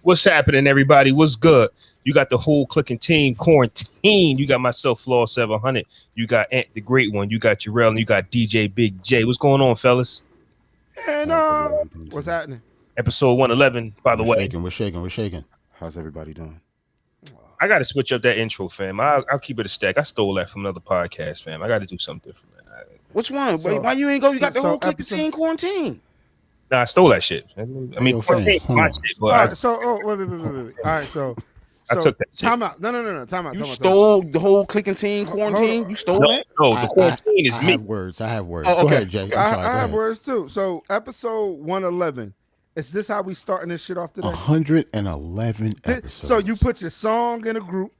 What's happening, everybody? What's good? You got the whole clicking team quarantine. You got myself, Flaw 700. You got Ant the Great One. You got Jerrell, and you got DJ Big J. What's going on, fellas? And what's happening? Episode 111, by the way. We're shaking. How's everybody doing? I got to switch up that intro, fam. I'll keep it a stack. I stole that from another podcast, fam. I got to do something different, man. Which one? Wait, why you ain't go? You got the whole clicking team quarantine. Nah, I stole that shit. I mean, quarantine, my shit, but all right, wait. All right, so I took that shit. Time out. No. Time out. You stole the whole clicking team quarantine? You stole that? No, the quarantine is me. I have words. Oh, okay. Go ahead, Jay. I have words too. So episode 111. Is this how we starting this shit off today? 111 episodes. So you put your song in a group,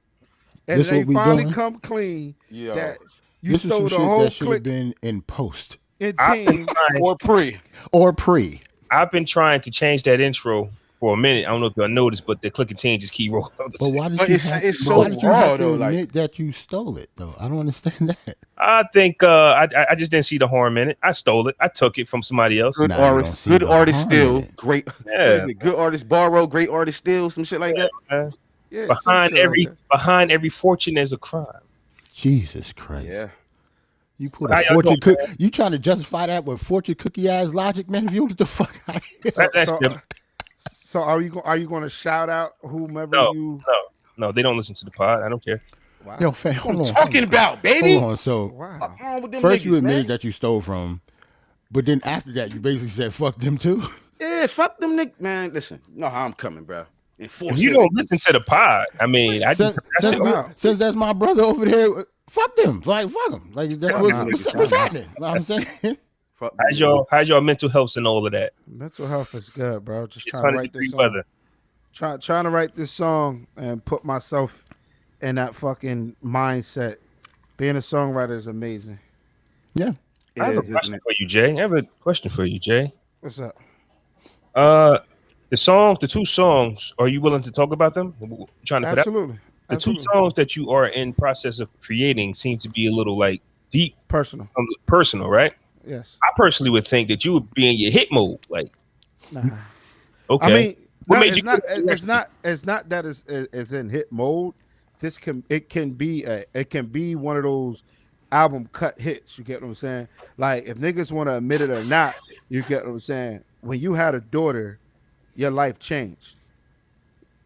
and this they finally doing? Come clean. Yeah. That you this stole is the some shit whole that should have click been in post in team. Or pre. I've been trying to change that intro for a minute. I don't know if y'all noticed, but the clicking team just keep rolling. But why did But you it's have, so why did you raw, have to though, admit like- that you stole it, though? I don't understand that. I think I just didn't see the harm in it. I stole it. I took it from somebody else. Good Nah, you don't artist. see Good the artist harm in still. it. Great. Yeah. What is it? Good artist borrow, great artist steal, some shit like that. Man. Yeah, Behind some shit every like that. behind every fortune is a crime. Jesus Christ. Yeah. You put How a y'all fortune doing, cook. You trying to justify that with fortune cookie ass logic, man? If you don't get the fuck out of here. That's actually So are you going to shout out whomever you? no. They don't listen to the pod. I don't care. Wow. Yo, fam, hold on. Talking about, baby. Hold on. So Wow. What's wrong with them first niggas, you admitted man? that you stole from, but then after that you basically said fuck them too. Yeah, fuck them niggas. Man, listen. You know how I'm coming, bro. If you don't listen to the pod, I mean, I just Since that's my brother over there, fuck them. Like fuck them. Like Fuck what's them. happening? Know what I'm saying. Fuck them. how's your mental health and all of that? Mental health is good, bro. Just It's trying to write this 100-degree song. weather. Trying to write this song and put myself in that fucking mindset. Being a songwriter is amazing. Yeah. It I have a is, question isn't it? for you, Jay. I have a question for you, Jay. What's up? The two songs. Are you willing to talk about them? Trying to put out Absolutely. the two songs that you are in process of creating seem to be a little like deep, Personal. personal, right? Yes. I personally would think that you would be in your hit mode, like Nah. okay. I mean, What no, made it's you- not. It's not that it's in hit mode. It can be one of those album cut hits. You get what I'm saying? Like if niggas want to admit it or not, you get what I'm saying. When you had a daughter, your life changed.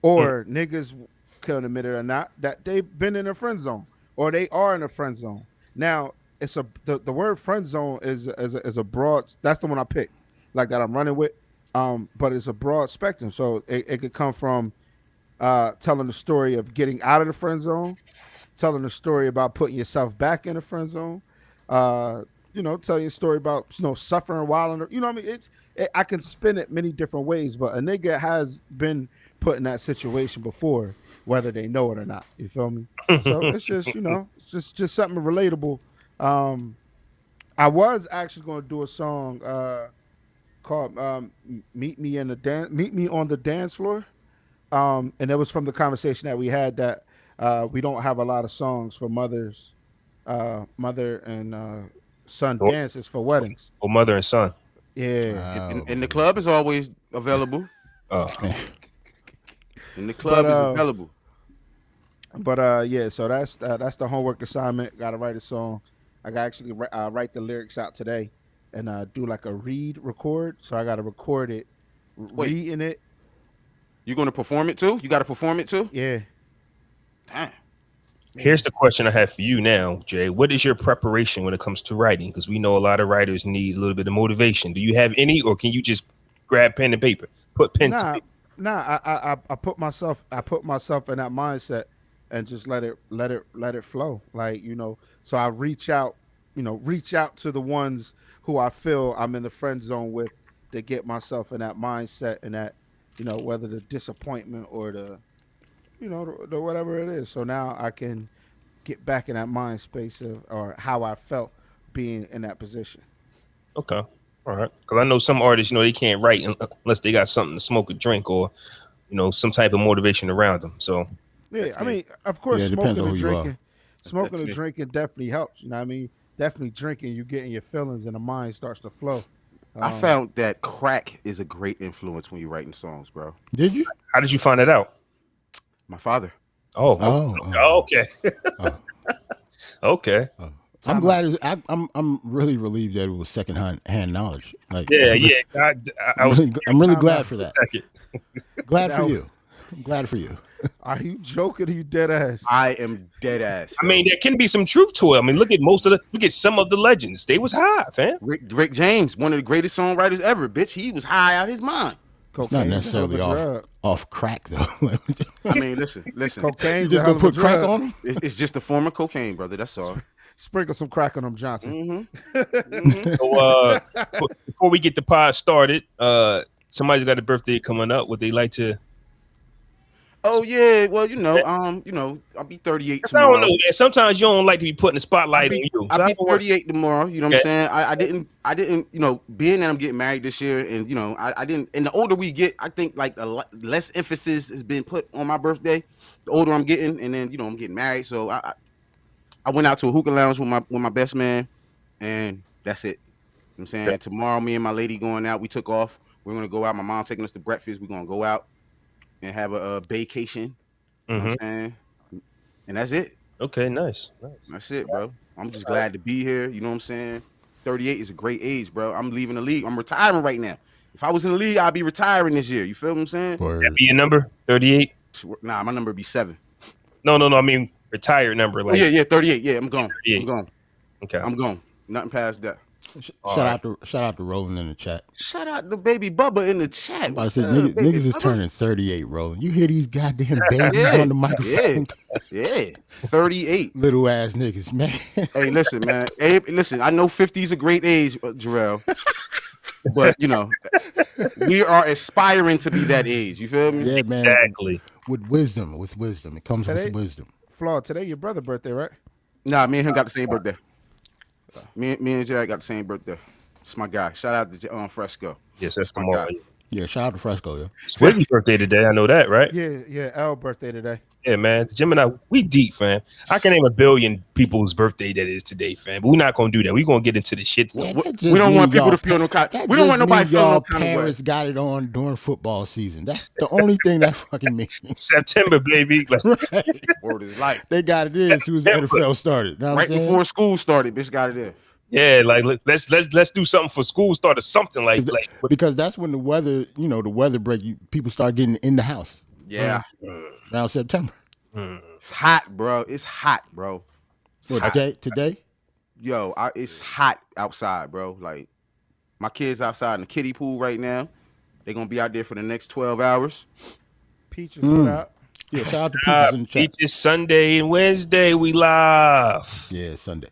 Or niggas can admit it or not that they've been in a friend zone or they are in a friend zone. Now it's the word friend zone is a broad. That's the one I picked, like that I'm running with. But it's a broad spectrum, so it could come from telling the story of getting out of the friend zone, telling the story about putting yourself back in the friend zone, telling a story about suffering while in the, what I mean. I can spin it many different ways, but a nigga has been put in that situation before, whether they know it or not. You feel me? So it's just it's just something relatable. I was actually going to do a song called "Meet Me on the Dance Floor," and it was from the conversation that we had that we don't have a lot of songs for mother and son dances for weddings. or mother and son. Yeah, And the club is always available. Oh, And the club is But, available. but yeah, so that's the homework assignment. Got to write a song. I got to actually write the lyrics out today and do like a record. So I got to record it, reading it. You gonna perform it too? You got to perform it too? Yeah. Damn. here's the question I have for you now, Jay. What is your preparation when it comes to writing? Because we know a lot of writers need a little bit of motivation. Do you have any, or can you just grab pen and paper, put pen to paper? I put myself in that mindset and just let it flow. Like, so I reach out to the ones who I feel I'm in the friend zone with to get myself in that mindset and that, whether the disappointment or the whatever it is. So now I can get back in that mind space or how I felt being in that position. Okay. All right. Because I know some artists, they can't write unless they got something to smoke or drink or, some type of motivation around them. So, Yeah, That's I me. mean, of course, Yeah, it depends smoking on and who you are. drinking, smoking That's and me. drinking definitely helps. You know what I mean? Definitely drinking, you getting your feelings and the mind starts to flow. I found that crack is a great influence when you're writing songs, bro. Did you? How did you find that out? My father. Okay. Okay. I'm glad. I'm really relieved that it was second-hand knowledge. Like, Yeah. I'm really glad for that. Second. Glad for you. I'm glad for you. Are you joking? Are you dead ass? I am dead ass. I mean, there can be some truth to it. I mean, look at some of the legends. They was high, fam. Rick James, one of the greatest songwriters ever, bitch. He was high out his mind. It's not necessarily off crack though. I mean, listen. Cocaine. You just gonna put crack on him? It's just a form of cocaine, brother. That's all. Sprinkle some crack on him, Johnson. So, before we get the pod started, somebody's got a birthday coming up. Would they like to? Oh yeah, well I'll be 38 I tomorrow. don't know. Man. Sometimes you don't like to be putting the spotlight on you. I'll be 38 tomorrow. You know what I'm saying? I didn't. Being that I'm getting married this year, and I didn't. And the older we get, I think like less emphasis has been put on my birthday. The older I'm getting, and then I'm getting married, so I went out to a hookah lounge with my best man, and that's it. You know what I'm saying? Tomorrow, me and my lady going out. We took off. We're gonna go out. My mom taking us to breakfast. We're gonna go out and have a vacation. You know what I'm saying? And that's it. Okay, nice. That's it, bro. I'm just glad to be here. You know what I'm saying? 38 is a great age, bro. I'm leaving the league. I'm retiring right now. If I was in the league, I'd be retiring this year. You feel what I'm saying? That be your number? 38? Nah, my number would be 7. No. I mean, retired number. Like, yeah, 38. Yeah, I'm gone. 38. I'm gone. Okay. I'm gone. Nothing past that. Shout out to Roland in the chat. Shout out to baby Bubba in the chat. I said niggas is turning 38, Roland. You hear these goddamn babies on the microphone? Yeah. 38. Little ass niggas, man. Hey, listen, man. Abe, listen, I know 50 is a great age, Jerrell. But we are aspiring to be that age. You feel me? Yeah, man. Exactly. With wisdom. It comes with wisdom. Flaw, today your brother's birthday, right? Nah, me and him got the same birthday. Me and Jerrell got the same birthday. It's my guy. Shout out to Fresco. Yes, that's my guy. Yeah, shout out to Fresco, yeah. Swiggy's birthday today. I know that, right? Yeah. L birthday today. Yeah, man. Jim and I, we deep, fam. I can name 1 billion people's birthday that is today, fam. But we're not gonna do that. We're gonna get into the shit. We don't want people to feel no kind. We don't want nobody feeling no kind of way. Parents got it on during football season. That's the only thing that fucking means. September, baby. Right. Word is life. They got it in as soon as the NFL started. Know right before school started, bitch got it in. Yeah, like let's do something for school start or something like because that's when the weather, the weather break. People start getting in the house. Yeah, around September. It's hot, bro. It's hot, bro. Today? Yo, it's hot outside, bro. Like my kids outside in the kiddie pool right now. They're gonna be out there for the next 12 hours. Peaches out. Yeah, shout out to Peaches in the chat. Peaches Sunday and Wednesday we live. Yeah, Sunday.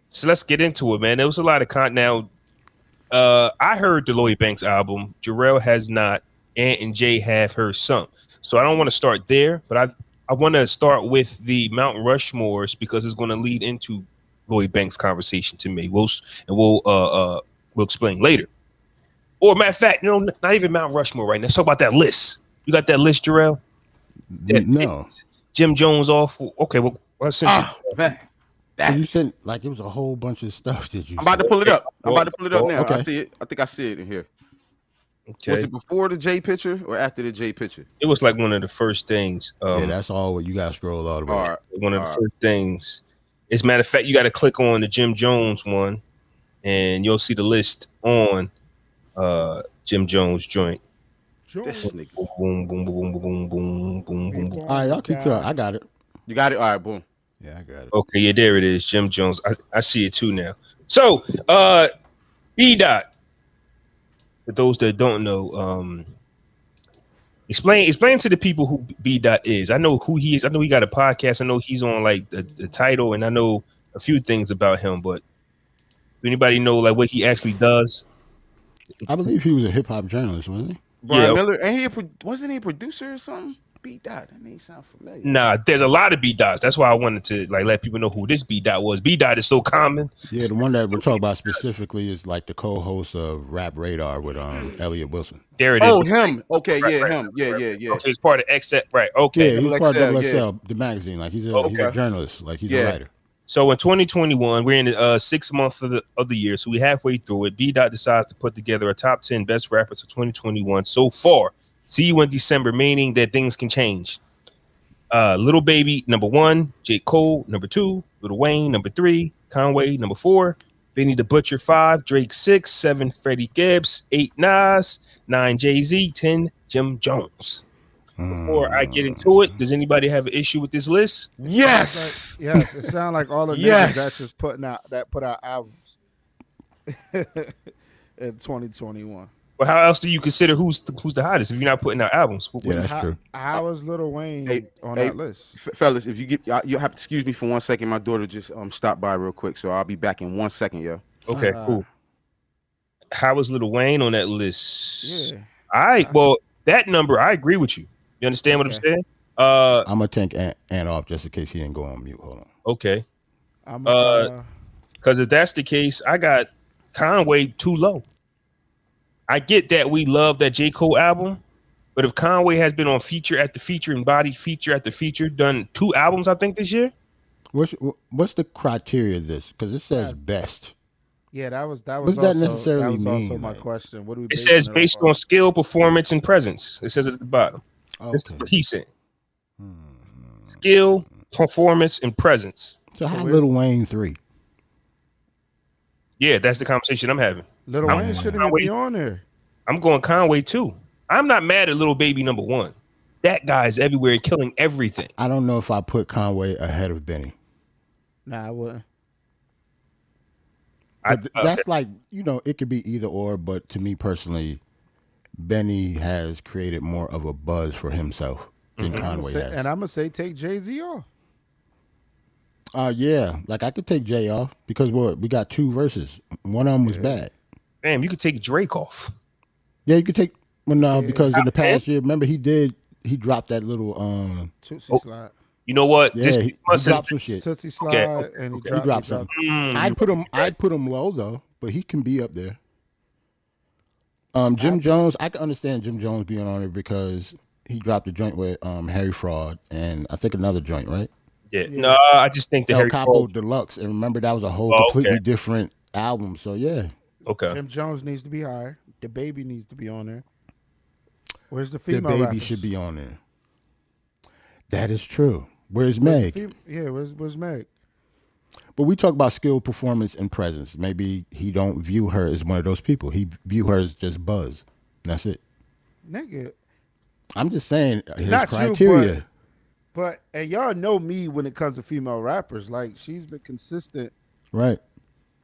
So let's get into it, man. There was a lot of content. Now, I heard the Lloyd Banks album. Jerrell has not. Ant and Jay have heard some. So I don't want to start there, but I want to start with the Mount Rushmores because it's going to lead into Lloyd Banks' conversation to me. We'll explain later. Or matter of fact, not even Mount Rushmore right now. Let's talk about that list. You got that list, Jerrell? No. Jim Jones off. Okay, well, let's send man. You said like it was a whole bunch of stuff that you. I'm about to pull it up. I'm about to pull it up now. Okay. I see it. I think I see it in here. Okay. Was it before the J picture or after the J picture? It was like one of the first things. Yeah, that's all. What you got to scroll all the way. All right. One of the first things. As a matter of fact, you got to click on the Jim Jones one, and you'll see the list on Jim Jones joint. This nigga. Boom, boom, boom, boom, boom, boom, boom. All right, y'all keep going. I got it. You got it. All right, boom. Yeah, I got it. Okay, yeah, there it is, Jim Jones. I see it too now. So, B Dot. For those that don't know, explain to the people who B Dot is. I know who he is. I know he got a podcast. I know he's on like the title, and I know a few things about him. But do anybody know like what he actually does? I believe he was a hip hop journalist, wasn't he? Brian Miller, and wasn't he a producer or something? B Dot, that name sound familiar. Nah, there's a lot of B Dots. That's why I wanted to like let people know who this B Dot was. B Dot is so common. Yeah, the one that we're talking about specifically is like the co-host of Rap Radar with Elliot Wilson. There it is. Oh, him. Okay, right, yeah, right. Him. Yeah. Okay, it's part of XF, right? Okay. Yeah, he's part of XL, the magazine. Like he's a journalist. Like he's a writer. So in 2021, we're in the 6th month of the year, so we halfway through it. B Dot decides to put together a top 10 best rappers of 2021 so far. See you in December, meaning that things can change. Little Baby number 1, J. Cole number 2, Lil Wayne number 3, Conway number 4, Benny the Butcher 5, Drake 6, 7, Freddie Gibbs, 8, Nas, 9, Jay-Z, 10, Jim Jones. Before I get into it, does anybody have an issue with this list? Yes. Yes, it sounds like all the niggas that's just put out albums in 2021. Well, how else do you consider who's the hottest if you're not putting out albums? Yeah, that's true. How is Lil Wayne on that list? Fellas, if you have to excuse me for 1 second. My daughter just stopped by real quick, so I'll be back in 1 second, yo. Okay, cool. How is Lil Wayne on that list? Yeah. All right. Well, that number, I agree with you. You understand what I'm saying? I'm gonna take Ant off just in case he didn't go on mute. Hold on. Okay. Because if that's the case, I got Conway too low. I get that we love that J. Cole album, but if Conway has been on feature after feature and body feature after feature, done 2 albums, I think, this year. What's the criteria of this? Because it says best. Yeah, that was. What does that necessarily mean? Also my question. What do we? It says based on skill, performance, and presence. It says it at the bottom. Okay. This is what he's saying. Skill, performance, and presence. So how Lil Wayne 3? Yeah, that's the conversation I'm having. Lil Wayne shouldn't even be on there. I'm going Conway too. I'm not mad at Lil Baby number 1. That guy's everywhere, killing everything. I don't know if I put Conway ahead of Benny. Nah, I wouldn't. That's like, it could be either or, but to me personally, Benny has created more of a buzz for himself than Conway has. And I'm going to say take Jay-Z off. Yeah, like I could take Jay off because we got 2 verses. One of them was bad. Damn, you could take Drake off. Yeah, you could take because in the past year, remember he dropped that little Tootsie Slide. You know what? Yeah, he dropped some shit. Tootsie Slide and he dropped something. I'd put him low though, but he can be up there. Jim Jones, I can understand Jim Jones being on it because he dropped a joint with Harry Fraud and I think another joint, right? Yeah. No, I just think the El Harry Capo Fraud Deluxe, and remember that was a whole completely different album. So yeah. Okay. Jim Jones needs to be higher. The Baby needs to be on there. Where's the female? The Baby rappers? should be on there. That is true. Where's Meg? Where's Meg? But we talk about skill, performance, and presence. Maybe he don't view her as one of those people. He view her as just buzz. That's it. Nigga. I'm just saying his Not criteria. You, but and y'all know me when it comes to female rappers. Like she's been consistent. Right.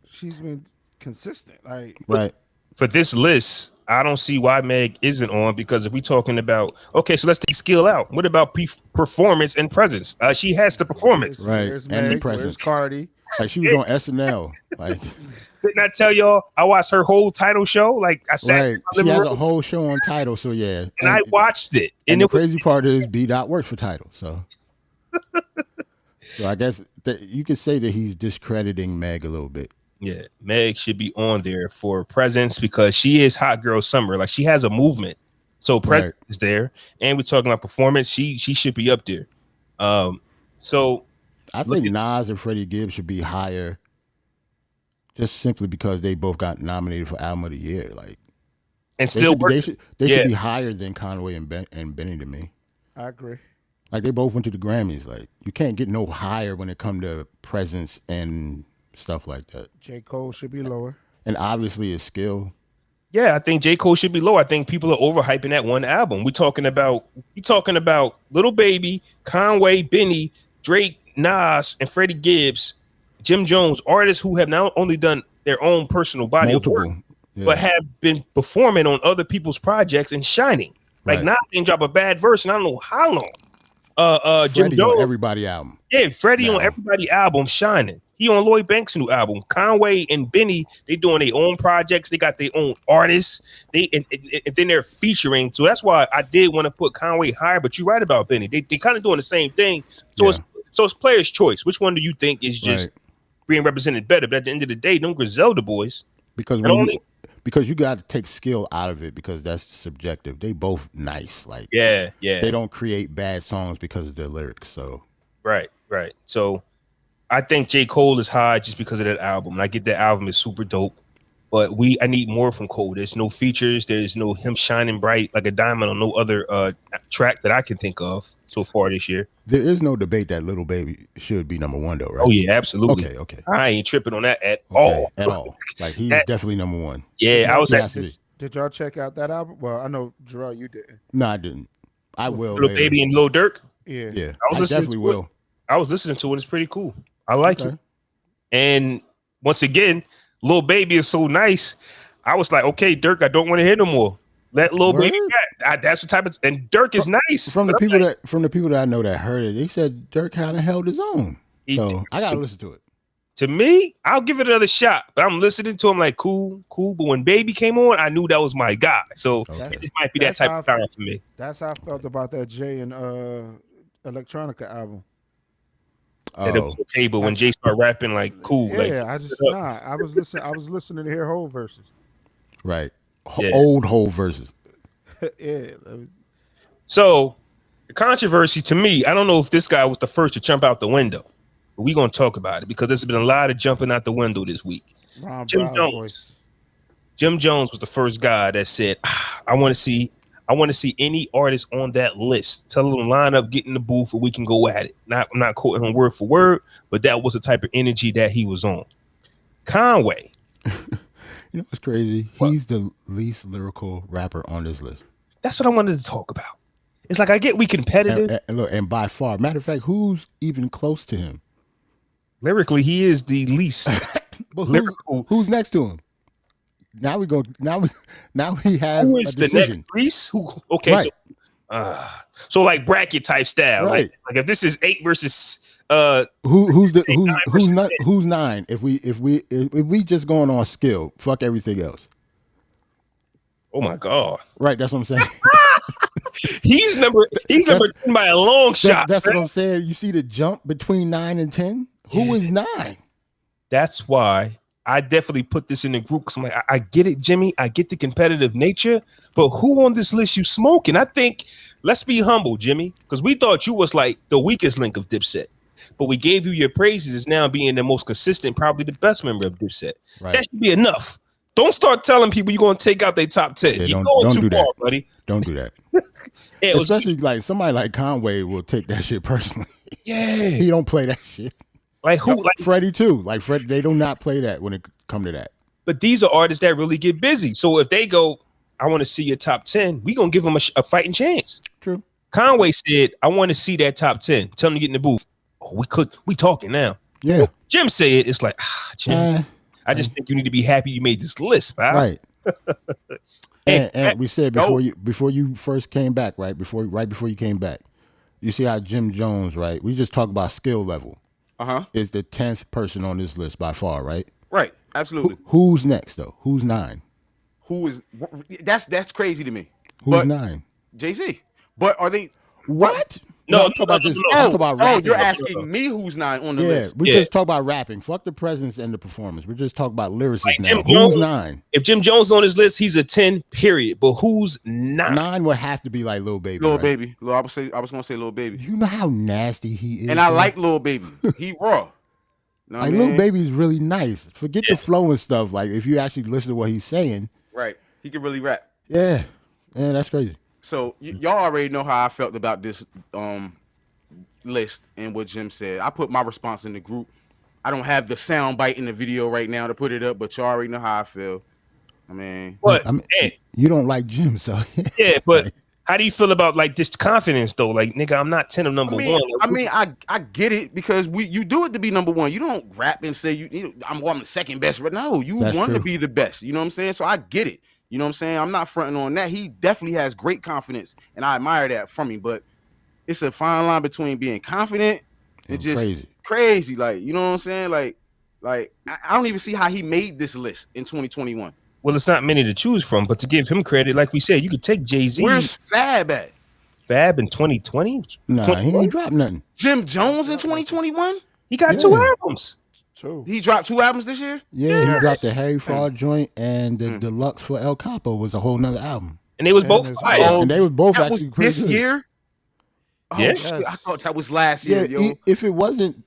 She's been consistent. Like right. For this list, I don't see why Meg isn't on because if we're talking about so let's take skill out. What about performance and presence? She has the performance, right? Where's and Meg? the presence. Where's Cardi? Like she was on SNL. Like didn't I tell y'all I watched her whole title show? Like I sat right. She has a whole show on Tidal, so yeah. And I watched it. And the crazy part is B Dot works for Tidal, so I guess you could say that he's discrediting Meg a little bit. Yeah, Meg should be on there for presence because she is hot girl summer. Like she has a movement, so presence is there. And we're talking about performance. She should be up there. So I think Nas and Freddie Gibbs should be higher, just simply because they both got nominated for Album of the Year. Like, and still they should be higher than Conway and Benny to me. I agree. Like they both went to the Grammys. Like you can't get no higher when it comes to presence and stuff like that. J. Cole should be lower. And obviously his skill. Yeah, I think J. Cole should be low. I think people are overhyping that one album. We're talking about Lil Baby, Conway, Benny, Drake, Nas, and Freddie Gibbs, Jim Jones, artists who have not only done their own personal body of work, but have been performing on other people's projects and shining. Like Nas didn't drop a bad verse, and I don't know how long. Jim Jones on everybody album. Yeah, Freddie on everybody album shining. He on Lloyd Banks' new album. Conway and Benny, they doing their own projects. They got their own artists. And then they're featuring. So that's why I did want to put Conway higher. But you're right about Benny. They kind of doing the same thing. So it's player's choice. Which one do you think is just being represented better? But at the end of the day, them Griselda boys. Because you got to take skill out of it because that's subjective. They both nice. Like they don't create bad songs because of their lyrics. So right. So I think J. Cole is high just because of that album. And I get that album is super dope. But I need more from Cole. There's no features. There's no him shining bright like a diamond on no other track that I can think of so far this year. There is no debate that Lil Baby should be number one, though, right? Oh yeah, absolutely. Okay. I ain't tripping on that at all. At all. Like he's definitely number one. Yeah, I was actually. Did y'all check out that album? Well, I know Jerrell, you didn't. No, I didn't. I will. Lil Baby and Lil Durk. Yeah. I definitely will. I was listening to it. It's pretty cool. I like it. And once again, Lil Baby is so nice. I was like, okay, Durk, I don't want to hear no more. Let Lil Baby back. That's what type of, and Durk is nice. From the people that I know that heard it, they said Durk kind of held his own. So I gotta listen to it. To me, I'll give it another shot. But I'm listening to him like cool. But when Baby came on, I knew that was my guy. So it just might be that type of time for me. That's how I felt about that Jay and Electronica album. That it was okay, but when Jay started rapping, like cool. Yeah, like, I was listening to hear whole verses. Right. Old whole verses. Yeah. So the controversy to me, I don't know if this guy was the first to jump out the window, but we're gonna talk about it because there's been a lot of jumping out the window this week. Jim Jones. Jim Jones was the first guy that said, I want to see any artist on that list. Tell them to line up, get in the booth, and we can go at it. I'm not quoting him word for word, but that was the type of energy that he was on. Conway. You know what's crazy? He's the least lyrical rapper on this list. That's what I wanted to talk about. It's like I get we competitive. And by far, matter of fact, who's even close to him? Lyrically, he is the least lyrical. Who's next to him? Now we go. Now we have who is a decision. The next least? Who? Okay, right. So like bracket type style. Right. Like if this is 8 versus who's 9? If we just going on skill, fuck everything else. Oh my god! Right, that's what I'm saying. he's number 10 by a long shot. That's what I'm saying. You see the jump between 9 and 10. Who is 9? That's why I definitely put this in the group because I'm like, I get it, Jimmy. I get the competitive nature, but who on this list you smoking? I think let's be humble, Jimmy, because we thought you was like the weakest link of Dipset. But we gave you your praises as now being the most consistent, probably the best member of Dipset. Right. That should be enough. Don't start telling people you're going to take out their top 10. Yeah, you're going too far, buddy. Don't do that. Especially like somebody like Conway will take that shit personally. Yeah. He don't play that shit. Like who? Like Freddie too. Like Fred, they do not play that when it come to that. But these are artists that really get busy. So if they go, I want to see your top 10, we going to give them a fighting chance. True. Conway said, I want to see that top 10. Tell them to get in the booth. Oh, we talking now. Yeah. Well, Jim said it's like, Jim, I just think you need to be happy you made this list, pal. Right. and we said before you first came back, right before you came back, you see how Jim Jones, right? We just talk about skill level. Is the 10th person on this list by far, right? Right. Absolutely. Who's next though? Who's 9? Who is that's crazy to me. Who's 9? Jay-Z. But are they what? No, talk about this. Talk about rapping. You're asking me who's 9 on the list. We just talk about rapping. Fuck the presence and the performance. We just talk about lyricists like now. Who's 9? If Jim Jones on his list, he's a 10. Period. But who's 9? 9 would have to be like Lil Baby. Lil Baby. I was gonna say Lil Baby. You know how nasty he is. And I like Lil Baby. He raw. Like Lil Baby is really nice. Forget the flow and stuff. Like if you actually listen to what he's saying, right? He can really rap. Yeah, that's crazy. So y'all already know how I felt about this list and what Jim said. I put my response in the group. I don't have the sound bite in the video right now to put it up, but y'all already know how I feel. I mean, you don't like Jim, so yeah. But how do you feel about like this confidence though? Like, nigga, I'm not 10 of number 1. I get it because you do it to be number 1. You don't rap and say I'm the second best. No, you want to be the best. You know what I'm saying? So I get it. You know what I'm saying? I'm not fronting on that. He definitely has great confidence, and I admire that from him. But it's a fine line between being confident and just crazy. Like, you know what I'm saying? Like I don't even see how he made this list in 2021. Well, it's not many to choose from, but to give him credit, like we said, you could take Jay-Z. Where's Fab at? Fab in 2020? Nah, he ain't dropped nothing. Jim Jones in 2021? He got 2 albums. He dropped 2 albums this year? Yeah, he dropped the Harry Flaw joint, and the deluxe for El Capo was a whole nother album. And they was both fire. And they was both that actually was this good. year? Oh, yeah. shit, I thought that was last year, yo. If it wasn't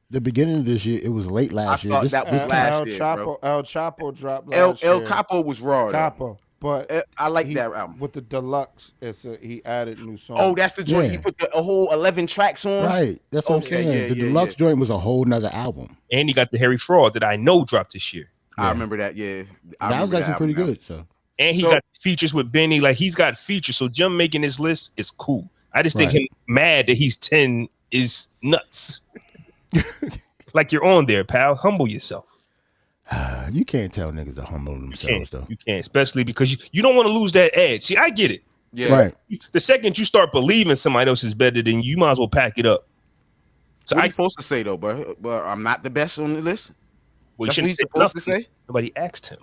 the beginning of this year. It was late last year. That was last year, bro. El Chapo dropped last year. El Capo was raw. Capo, but I like that album with the deluxe. He added new songs. Oh, that's the joint. He put a whole 11 tracks on. Right, that's what I'm saying. The deluxe joint was a whole nother album. And he got the Harry Fraud that I know dropped this year. I remember that. Yeah, that was actually pretty good. So. And he got features with Benny. Like, he's got features. So Jim making this list is cool. I just think him mad that he's 10 is nuts. Like, you're on there, pal. Humble yourself. You can't tell niggas to humble themselves, though. You can't, especially because you don't want to lose that edge. See, I get it. Yeah. Right. The second you start believing somebody else is better than you, might as well pack it up. So what are you supposed to say, though, bro? But I'm not the best on the list. That's what he's supposed to say? Nobody asked him.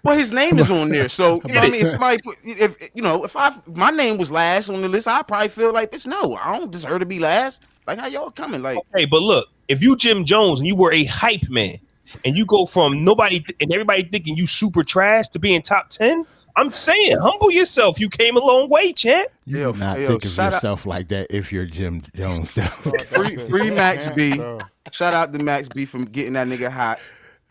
Well, his name is on there, so you know what I mean. Somebody, if my name was last on the list, I'd probably feel like, bitch, no, I don't deserve to be last. Like, how y'all coming? Like, okay, but look, if you Jim Jones and you were a hype man, and you go from nobody and everybody thinking you super trash to being top 10, I'm saying, humble yourself. You came a long way, champ. You do not think of yourself like that if you're Jim Jones. free Max B. Shout out to Max B from getting that nigga hot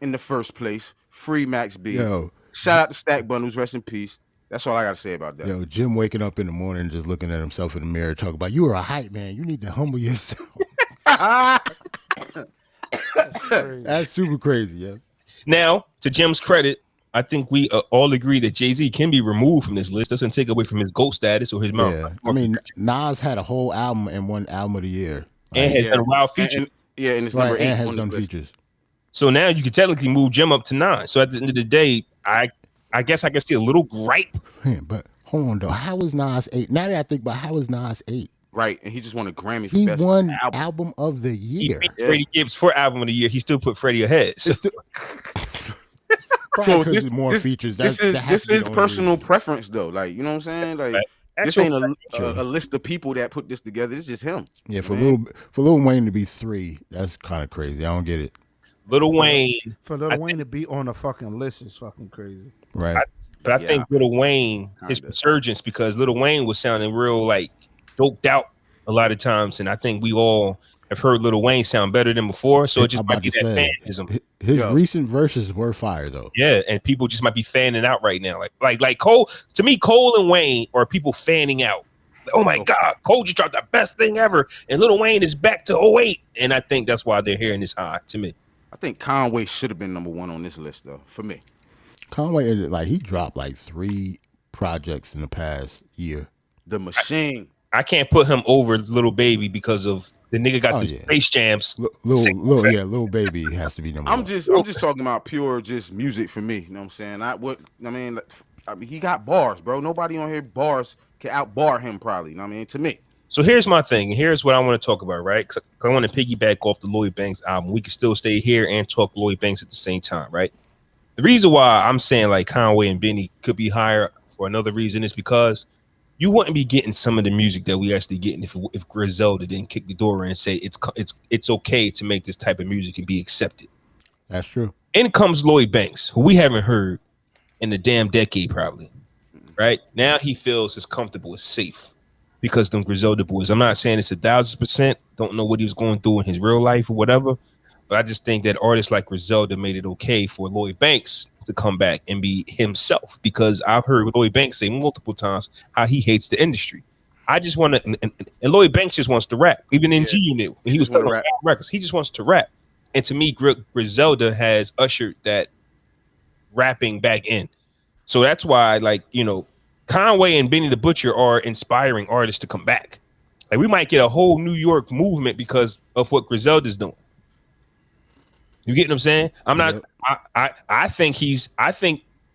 in the first place. Free Max B. Yo. Shout out to Stack Bundles. Rest in peace. That's all I got to say about that. Yo, Jim waking up in the morning just looking at himself in the mirror talking about, you were a hype man. You need to humble yourself. That's super crazy, yeah. Now, to Jim's credit, I think we all agree that Jay-Z can be removed from this list. Doesn't take away from his GOAT status or his mount. Yeah. I mean, Nas had a whole album and one album of the year. And has done wild features. And it's number 8 and has on done the list. features. So now you can technically move Jim up to 9. So at the end of the day, I guess I can see a little gripe. Man, but hold on, though. How was Nas 8? Now that I think about how was Nas 8? Right, and he just won a Grammy for He best won album of the year. He beat Freddie Gibbs for album of the year. He still put Freddie ahead. So, So this more features. This is personal preference, though. Like, you know what I'm saying? Like, this ain't a list of people that put this together. It's just him. Yeah, for Lil Wayne to be 3, that's kind of crazy. I don't get it. Lil Wayne. For Lil Wayne to be on a fucking list is fucking crazy. Right. But I think Lil Wayne, his resurgence, because Lil Wayne was sounding real like doped out a lot of times, and I think we all have heard Lil Wayne sound better than before. So it just might be that fanism. His recent verses were fire though. Yeah, and people just might be fanning out right now. Like Cole. To me, Cole and Wayne are people fanning out. Oh my God, Cole just dropped the best thing ever, and Lil Wayne is back to 08. And I think that's why they're hearing this high to me. I think Conway should have been number 1 on this list, though, for me. Conway, like, he dropped like 3 projects in the past year. The Machine. I can't put him over Little Baby because of the nigga got the Space Jams. Little Baby has to be number 1. I'm just talking about pure just music for me. You know what I'm saying? I mean, he got bars, bro. Nobody on here bars can outbar him, probably. You know what I mean? To me. So here's my thing, and here's what I want to talk about, right? Because I want to piggyback off the Lloyd Banks album. We can still stay here and talk Lloyd Banks at the same time, right? The reason why I'm saying like Conway and Benny could be higher for another reason is because you wouldn't be getting some of the music that we actually getting if Griselda didn't kick the door in and say it's okay to make this type of music and be accepted. That's true. In comes Lloyd Banks, who we haven't heard in a damn decade probably, right? Now he feels as comfortable as safe. Because them Griselda boys, I'm not saying it's 1,000%. Don't know what he was going through in his real life or whatever, but I just think that artists like Griselda made it okay for Lloyd Banks to come back and be himself. Because I've heard Lloyd Banks say multiple times how he hates the industry. I just want to, and Lloyd Banks just wants to rap. Even in G Unit, when he was talking about records, he just wants to rap. And to me, Griselda has ushered that rapping back in. So that's why, like, you know, Conway and Benny the Butcher are inspiring artists to come back. Like, we might get a whole New York movement because of what Griselda's doing. You get what I'm saying? I'm not. I think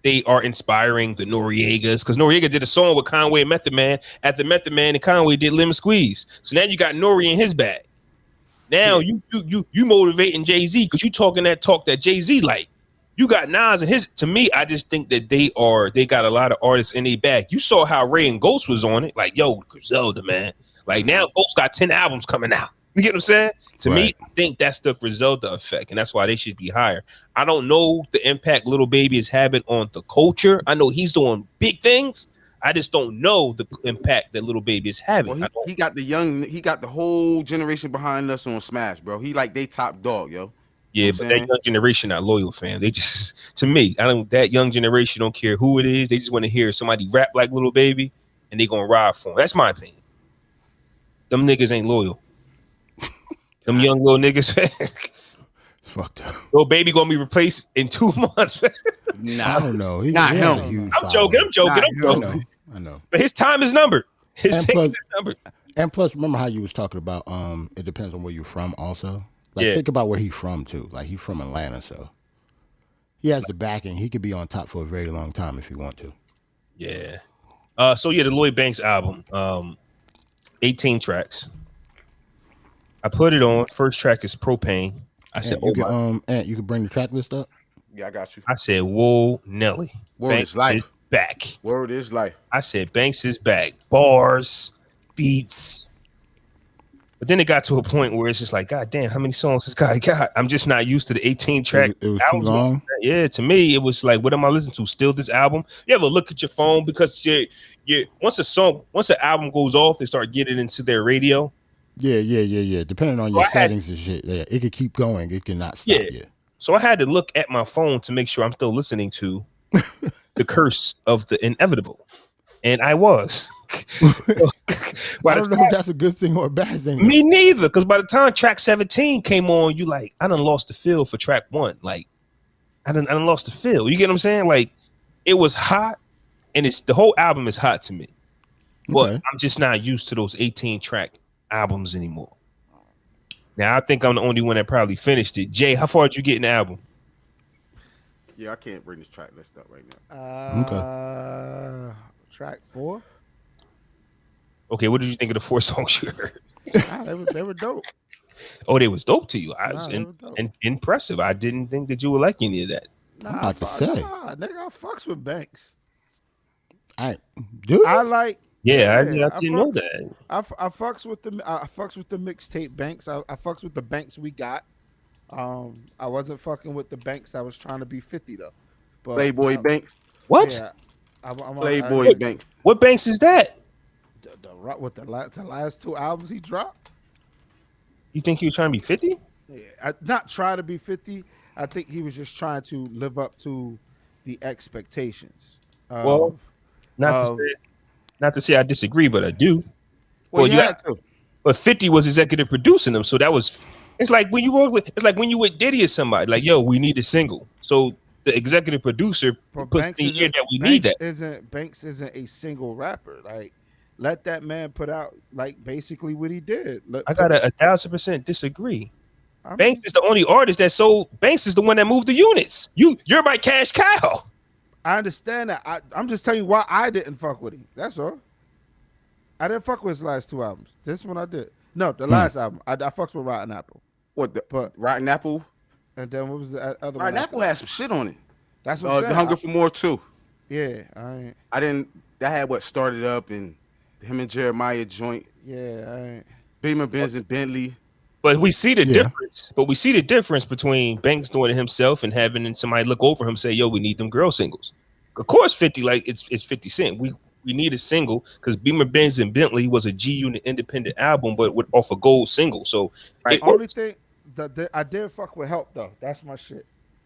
they are inspiring the Noriegas because Noriega did a song with Conway and Method Man. After Method Man and Conway did Lemon Squeeze, so now you got Nori in his bag. Now you motivating Jay-Z because you talking that talk that Jay-Z like. You got Nas and his. To me, I just think that they got a lot of artists in their bag. You saw how Ray and Ghost was on it. Like, yo, Griselda, man. Like, now Ghost got 10 albums coming out. You get what I'm saying? To me, I think that's the Griselda effect, and that's why they should be higher. I don't know the impact Little Baby is having on the culture. I know he's doing big things, I just don't know the impact that Lil Baby is having. Well, he got the whole generation behind us on Smash, bro. He like they top dog, yo. Yeah, but that young generation not loyal, fam. They just, to me, that young generation don't care who it is. They just want to hear somebody rap like Lil Baby, and they gonna ride for him. That's my opinion. Them niggas ain't loyal. Them young little niggas, it's fucked up. Lil Baby gonna be replaced in 2 months. Nah, I don't know. Not him. I'm joking. I know. But his time is numbered. His time is numbered. And plus, remember how you was talking about? It depends on where you're from, also. Like, think about where he's from too. Like, he's from Atlanta, so he has the backing. He could be on top for a very long time if he want to. Yeah. So the Lloyd Banks album, 18 tracks. I put it on. First track is Propane. I said, Ant, you can bring the track list up. Yeah, I got you. I said, whoa, Nelly. Word Banks is life. Back. Word is life. I said, Banks is back. Bars, beats. But then it got to a point where it's just like, God damn, how many songs this guy got? I'm just not used to the 18 track. It was too long. Yeah, to me, it was like, what am I listening to? Still this album? You ever look at your phone because once an album goes off, they start getting into their radio. Yeah. Depending on your settings and shit, yeah, it could keep going. It cannot stop. Yeah. So I had to look at my phone to make sure I'm still listening to The Curse of the Inevitable, and I was. I don't know if that's a good thing or a bad thing. Me neither, because by the time track 17 came on, you like, I done lost the feel for track 1. Like, I done lost the feel. You get what I'm saying? Like, it was hot, and the whole album is hot to me. But I'm just not used to those 18 track albums anymore. Now I think I'm the only one that probably finished it. Jay, how far did you get in the album? Yeah, I can't bring this track list up right now. Track 4. Okay, what did you think of the 4 songs you heard? They were dope. Oh, they was dope to you. I was impressive. I didn't think that you would like any of that. I'm about to say, nigga, I fucks with Banks. I do. I like. Yeah, I didn't know that. I fucks with the mixtape Banks. I fucks with the Banks we got. I wasn't fucking with the Banks I was trying to be 50 though. But, Playboy Banks. What? Yeah, Playboy Banks. What Banks is that? With the last 2 albums he dropped. You think he was trying to be 50? Yeah, not trying to be 50. I think he was just trying to live up to the expectations. Not to say I disagree, but I do. Well, you had to. But 50 was executive producing them, so that was. It's like when you work with. It's like when you with Diddy or somebody. Like, yo, we need a single. So the executive producer puts in the ear that we need that. Banks isn't a single rapper. Like, let that man put out like basically what he did. I got 1,000% disagree. Banks is the only artist that sold. Banks is the one that moved the units. You're my cash cow. I understand that. I'm just telling you why I didn't fuck with him. That's all. I didn't fuck with his last 2 albums. This one I did. No, the last album. I fucks with Rotten Apple. Rotten Apple? And then what was the other one? Rotten Apple had some shit on it. That's what I'm saying. The Hunger for More too. Yeah, I didn't. That had what started up and him and Jeremiah joint. Yeah, Beamer, Benz, and Bentley. But we see the difference. But we see the difference between Banks doing it himself and having somebody look over him and say, "Yo, we need them girl singles." Of course, 50 like it's 50 Cent. We need a single because Beamer, Benz, and Bentley was a G Unit independent album, but off a gold single. So the only thing that I did fuck with Help though. That's my shit.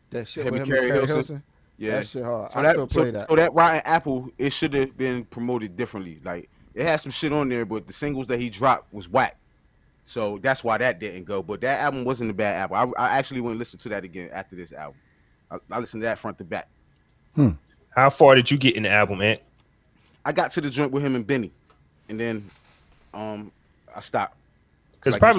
That shit with him and Carrie Hilson. Yeah, that shit hard. I still play that. So that Rotten Apple, it should have been promoted differently. Like it had some shit on there, but the singles that he dropped was whack. So that's why that didn't go. But that album wasn't a bad album. I actually went and listened to that again after this album. I listened to that front to back. How far did you get in the album, Ant? I got to the joint with him and Benny, and then I stopped. Because that's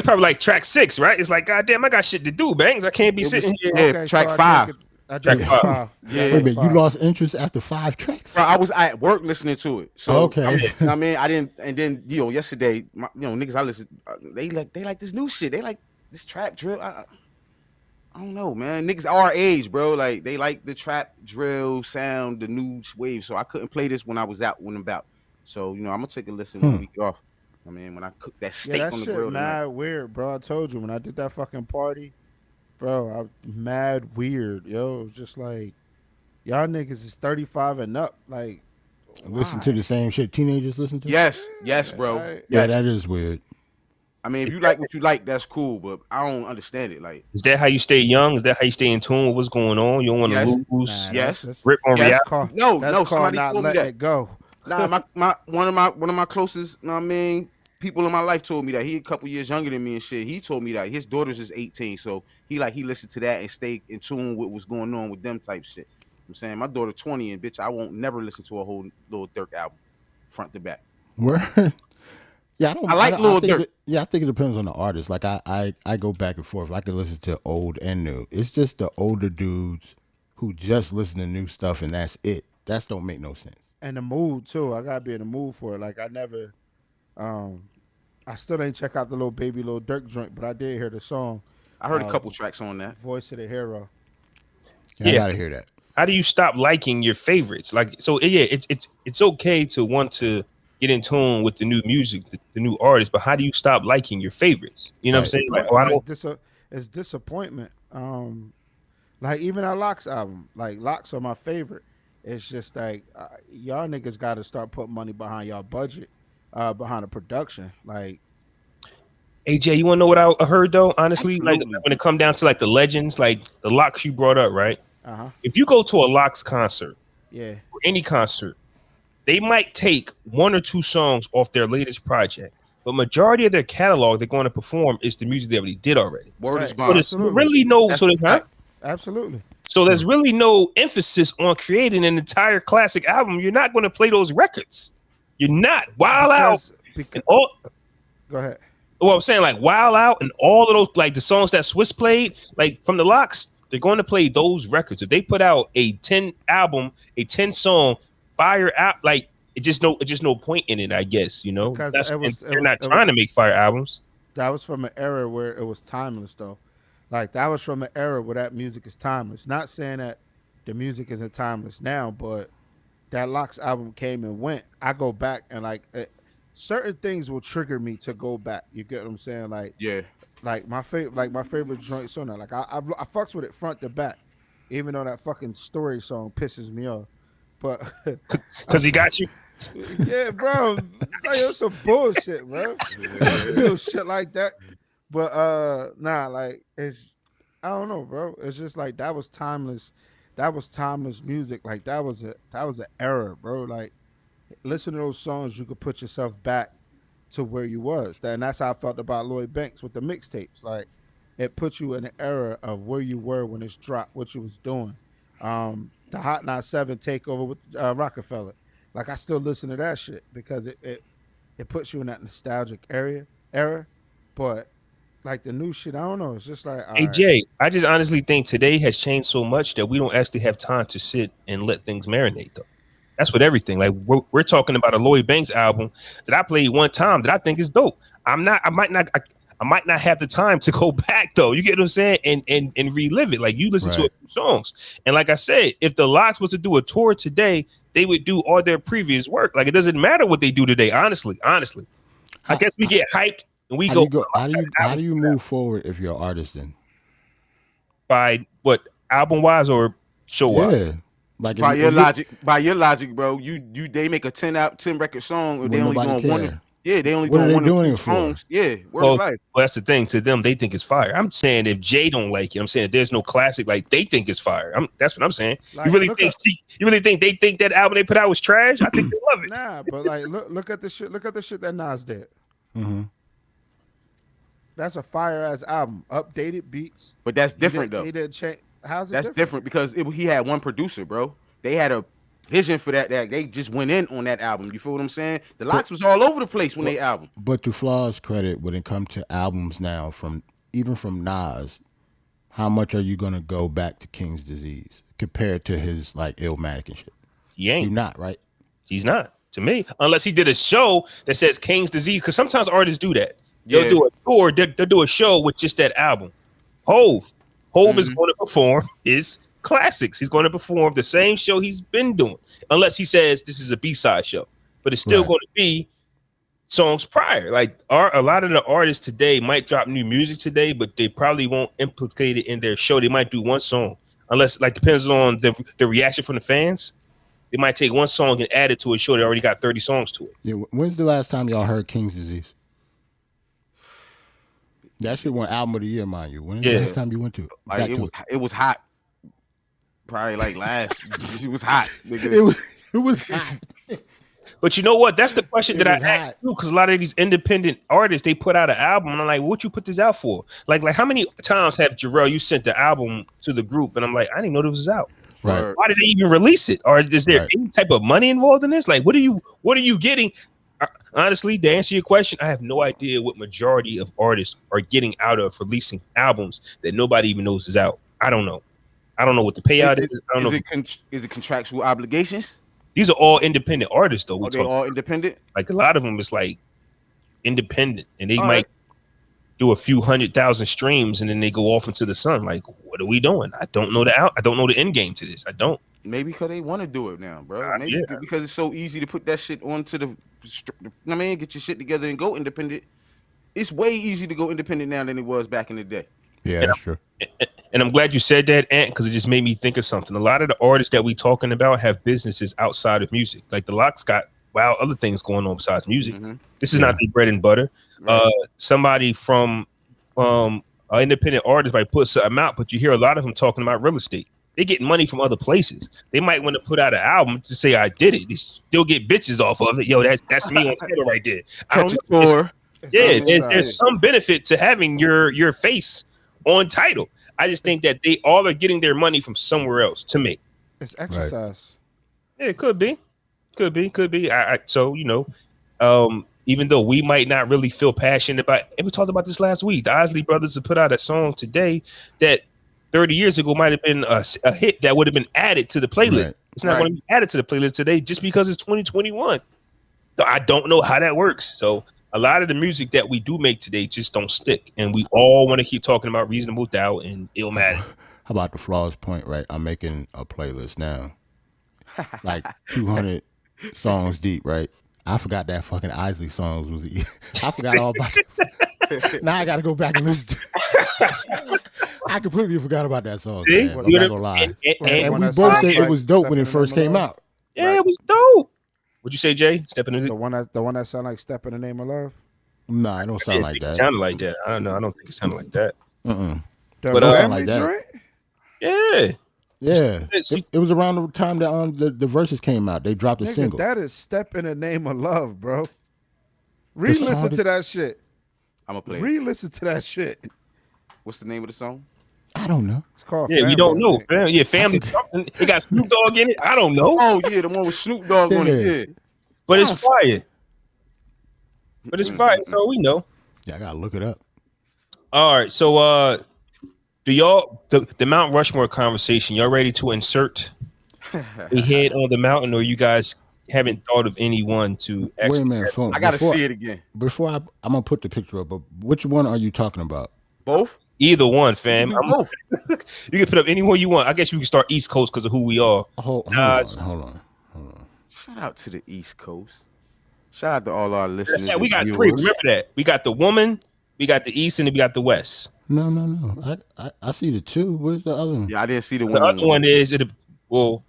probably like track 6, right? It's like, goddamn, I got shit to do, Bangs. I can't be sitting here. Yeah, okay, track 5. Track 5. Yeah, wait a minute, you lost interest after 5 tracks? Bro, I was at work listening to it. So okay, I mean, I didn't. And then yesterday, niggas I listen, they like this new shit. They like this trap drill. I don't know, man. Niggas our age, bro. Like they like the trap drill sound, the new wave. So I couldn't play this when I was out when about. So I'm gonna take a listen when we get off. I mean, when I cook that steak on the grill. That shit mad weird, bro. I told you when I did that fucking party, bro. I was mad weird, yo. It was just like y'all niggas is 35 and up. Like, Listen to the same shit teenagers listen to. Yes, bro. Yeah, Yes. that is weird. I mean, if you like what you like, that's cool, but I don't understand it. Like, Is that how you stay young? Is that how you stay in tune with what's going on? You don't want to yes, lose. yes, Rip on yes. reality. That's called Somebody not told me letting that. it go. Nah, one of my closest, you know what I mean, people in my life told me that. He a couple years younger than me and shit. He told me that his daughter's is 18, so he listened to that and stay in tune with what's going on with them type shit. I'm saying my daughter 20 and bitch, I won't never listen to a whole Lil Durk album front to back. Where? Yeah, I like Lil think Durk. I think it depends on the artist. Like I go back and forth. I can listen to old and new. It's just the older dudes who just listen to new stuff and that's it. That don't make no sense. And the mood too. I gotta be in the mood for it. Like I never, um, I still ain't check out the little baby, little Dirk joint, but I did hear the song. I heard a couple tracks on that. Voice of the Hero. Yeah, I gotta hear that. How do you stop liking your favorites? Like, so yeah, it's okay to want to get in tune with the new music, the new artists, but how do you stop liking your favorites? You know what I'm saying? Like, I don't. It's disappointment. Like even our Locks album, like Locks are my favorite. It's just like y'all niggas got to start putting money behind y'all budget, behind the production. Like, AJ, you want to know what I heard though? Honestly, Absolutely. like when it come down to like the legends, like the Locks you brought up, right? If you go to a Locks concert, yeah, or any concert, they might take one or two songs off their latest project, but majority of their catalog they're going to perform is the music they already did already. Word is So bond. there's really no, absolutely. So there's really no emphasis on creating an entire classic album. You're not going to play those records. You're not. Wild Out. Because, All, go ahead. well, I'm saying like Wild Out and all of those, like the songs that Swiss played, like from the Locks, they're going to play those records. If they put out a 10 album, a 10 song fire out, like it's just no point in it, I guess, you know. Because they're not trying to make fire albums. That was from an era where it was timeless, though. Like that was from an era where that music is timeless. Not saying that the music isn't timeless now, but that Locks album came and went. I go back and like certain things will trigger me to go back. You get what I'm saying? Like Yeah. like my favorite joints on that. Like I fucks with it front to back, even though that fucking story song pisses me off. But because he got you. Yeah, bro. It's some bullshit, bro. Little shit like that. But nah, like it's I don't know, bro. It's just like that was timeless. That was timeless music. Like that was an era, bro. Like listen to those songs, you could put yourself back to where you was. And that's how I felt about Lloyd Banks with the mixtapes. Like it put you in an era of where you were when it's dropped, what you was doing. The Hot 97 takeover with Rockefeller. Like I still listen to that shit because it puts you in that nostalgic era. But like the new shit, I don't know. It's just like Hey Jay, I just honestly think today has changed so much that we don't actually have time to sit and let things marinate though. That's with everything. Like we're talking about a Lloyd Banks album that I played one time that I think is dope. I might not have the time to go back though. You get what I'm saying? And relive it. Like you listen to a few songs. And like I said, if the Locks was to do a tour today, they would do all their previous work. Like it doesn't matter what they do today, honestly. I guess we get hyped and we go. How do you move forward if you're an artist then? By what, album wise or show wise? Yeah. Like by your logic, bro, they make a 10 record song, they only doing one. Yeah, they only doing one or two songs. Yeah, well, that's the thing. To them, they think it's fire. I'm saying if Jay don't like it, I'm saying if there's no classic, like they think it's fire. That's what I'm saying. Like, you really think they think that album they put out was trash? I think they love it. Nah, but like look at the shit. Look at the shit that Nas did. Mm-hmm. That's a fire ass album, updated beats. But that's different though. He didn't change. How's it? That's different because he had one producer, bro. They had a vision for that they just went in on that album. You feel what I'm saying? The Locks was all over the place when they album. But to Flaw's credit, when it comes to albums now, even from Nas, how much are you gonna go back to King's Disease compared to his like Illmatic and shit? He ain't. You're not, right? He's not, to me, unless he did a show that says King's Disease. Because sometimes artists do that. They'll do a tour. They'll do a show with just that album. Hove is going to perform his classics. He's going to perform the same show he's been doing, unless he says this is a B-side show. But it's still going to be songs prior. Like a lot of the artists today might drop new music today, but they probably won't implicate it in their show. They might do one song, unless like depends on the reaction from the fans. They might take one song and add it to a show that already got 30 songs to it. Yeah, when's the last time y'all heard King's Disease? That shit won album of the year, mind you. When is the last time you went to it? Like it was hot. Probably like last. It was hot. Nigga. It was hot. But you know what? That's the question that I ask you, because a lot of these independent artists, they put out an album, and I'm like, what you put this out for? Like how many times have Jerrell, you sent the album to the group, and I'm like, I didn't know this was out. Right. Why did they even release it? Or is there any type of money involved in this? Like, what are you getting? Honestly, to answer your question, I have no idea what majority of artists are getting out of releasing albums that nobody even knows is out. I don't know. I don't know what the payout is. I don't know. Is it contractual obligations? These are all independent artists, though. Are they all independent? Like a lot of them is like independent, and they might do a few 100,000 streams, and then they go off into the sun. Like, what are we doing? I don't know I don't know the end game to this. I don't. Maybe because they want to do it now, bro. Maybe because it's so easy to put that shit onto the. I mean, get your shit together and go independent. It's way easier to go independent now than it was back in the day. Yeah, that's true. And I'm glad you said that, Ant, because it just made me think of something. A lot of the artists that we talking about have businesses outside of music. Like the Lox got other things going on besides music. Mm-hmm. This is not the bread and butter. Right. Somebody from an independent artist might put something out, but you hear a lot of them talking about real estate. They getting money from other places. They might want to put out an album to say I did it. They still get bitches off of it. Yo, that's me on Twitter right there. I don't know. There's some benefit to having your face on title. I just think that they all are getting their money from somewhere else. To me, it's exercise. Yeah, it could be. So even though we might not really feel passionate about, and we talked about this last week, the Isley Brothers have put out a song today that 30 years ago might have been a hit that would have been added to the playlist. Right. It's not going to be added to the playlist today just because it's 2021. So I don't know how that works. So a lot of the music that we do make today just don't stick, and we all want to keep talking about Reasonable Doubt and Illmatic. How about the Flaw's point, right? I'm making a playlist now, like 200 songs deep, right? I forgot that fucking Isley songs was. I forgot all about it. Now I got to go back and listen. I completely forgot about that song. See? Man. I'm not gonna lie. And we both said it was dope when it first came out. Yeah, it was dope. What'd you say, Jay? Stepping in the one that sound like "Step in the Name of Love." No, it don't sound like that. It sounded like that. I don't know. I don't think it sounded like that. But it sound like that. Right? Yeah. It was around the time that the verses came out. They dropped a single. That is "Step in the Name of Love," bro. Re-listen to that shit. I'm gonna play. Re-listen to that shit. What's the name of the song? I don't know. It's called. Yeah, we don't know. Yeah, Family. It got Snoop Dogg in it. I don't know. Oh yeah, the one with Snoop Dogg on it. Yeah. But it's fire. So we know. Yeah, I gotta look it up. All right. So do y'all the Mount Rushmore conversation, y'all ready to insert a head on the mountain, or you guys haven't thought of anyone to actually? Wait a minute, phone. I gotta see it again. Before I'm gonna put the picture up, but which one are you talking about? Both? Either one, fam. Both. You can put up any one you want. I guess you can start East Coast because of who we are. Hold on. Shout out to the East Coast. Shout out to all our listeners. Yeah, we got three. Remember that. We got the woman, we got the East, and then we got the West. No. I see the two. Where's the other one? Yeah, I didn't see the one. The other one is it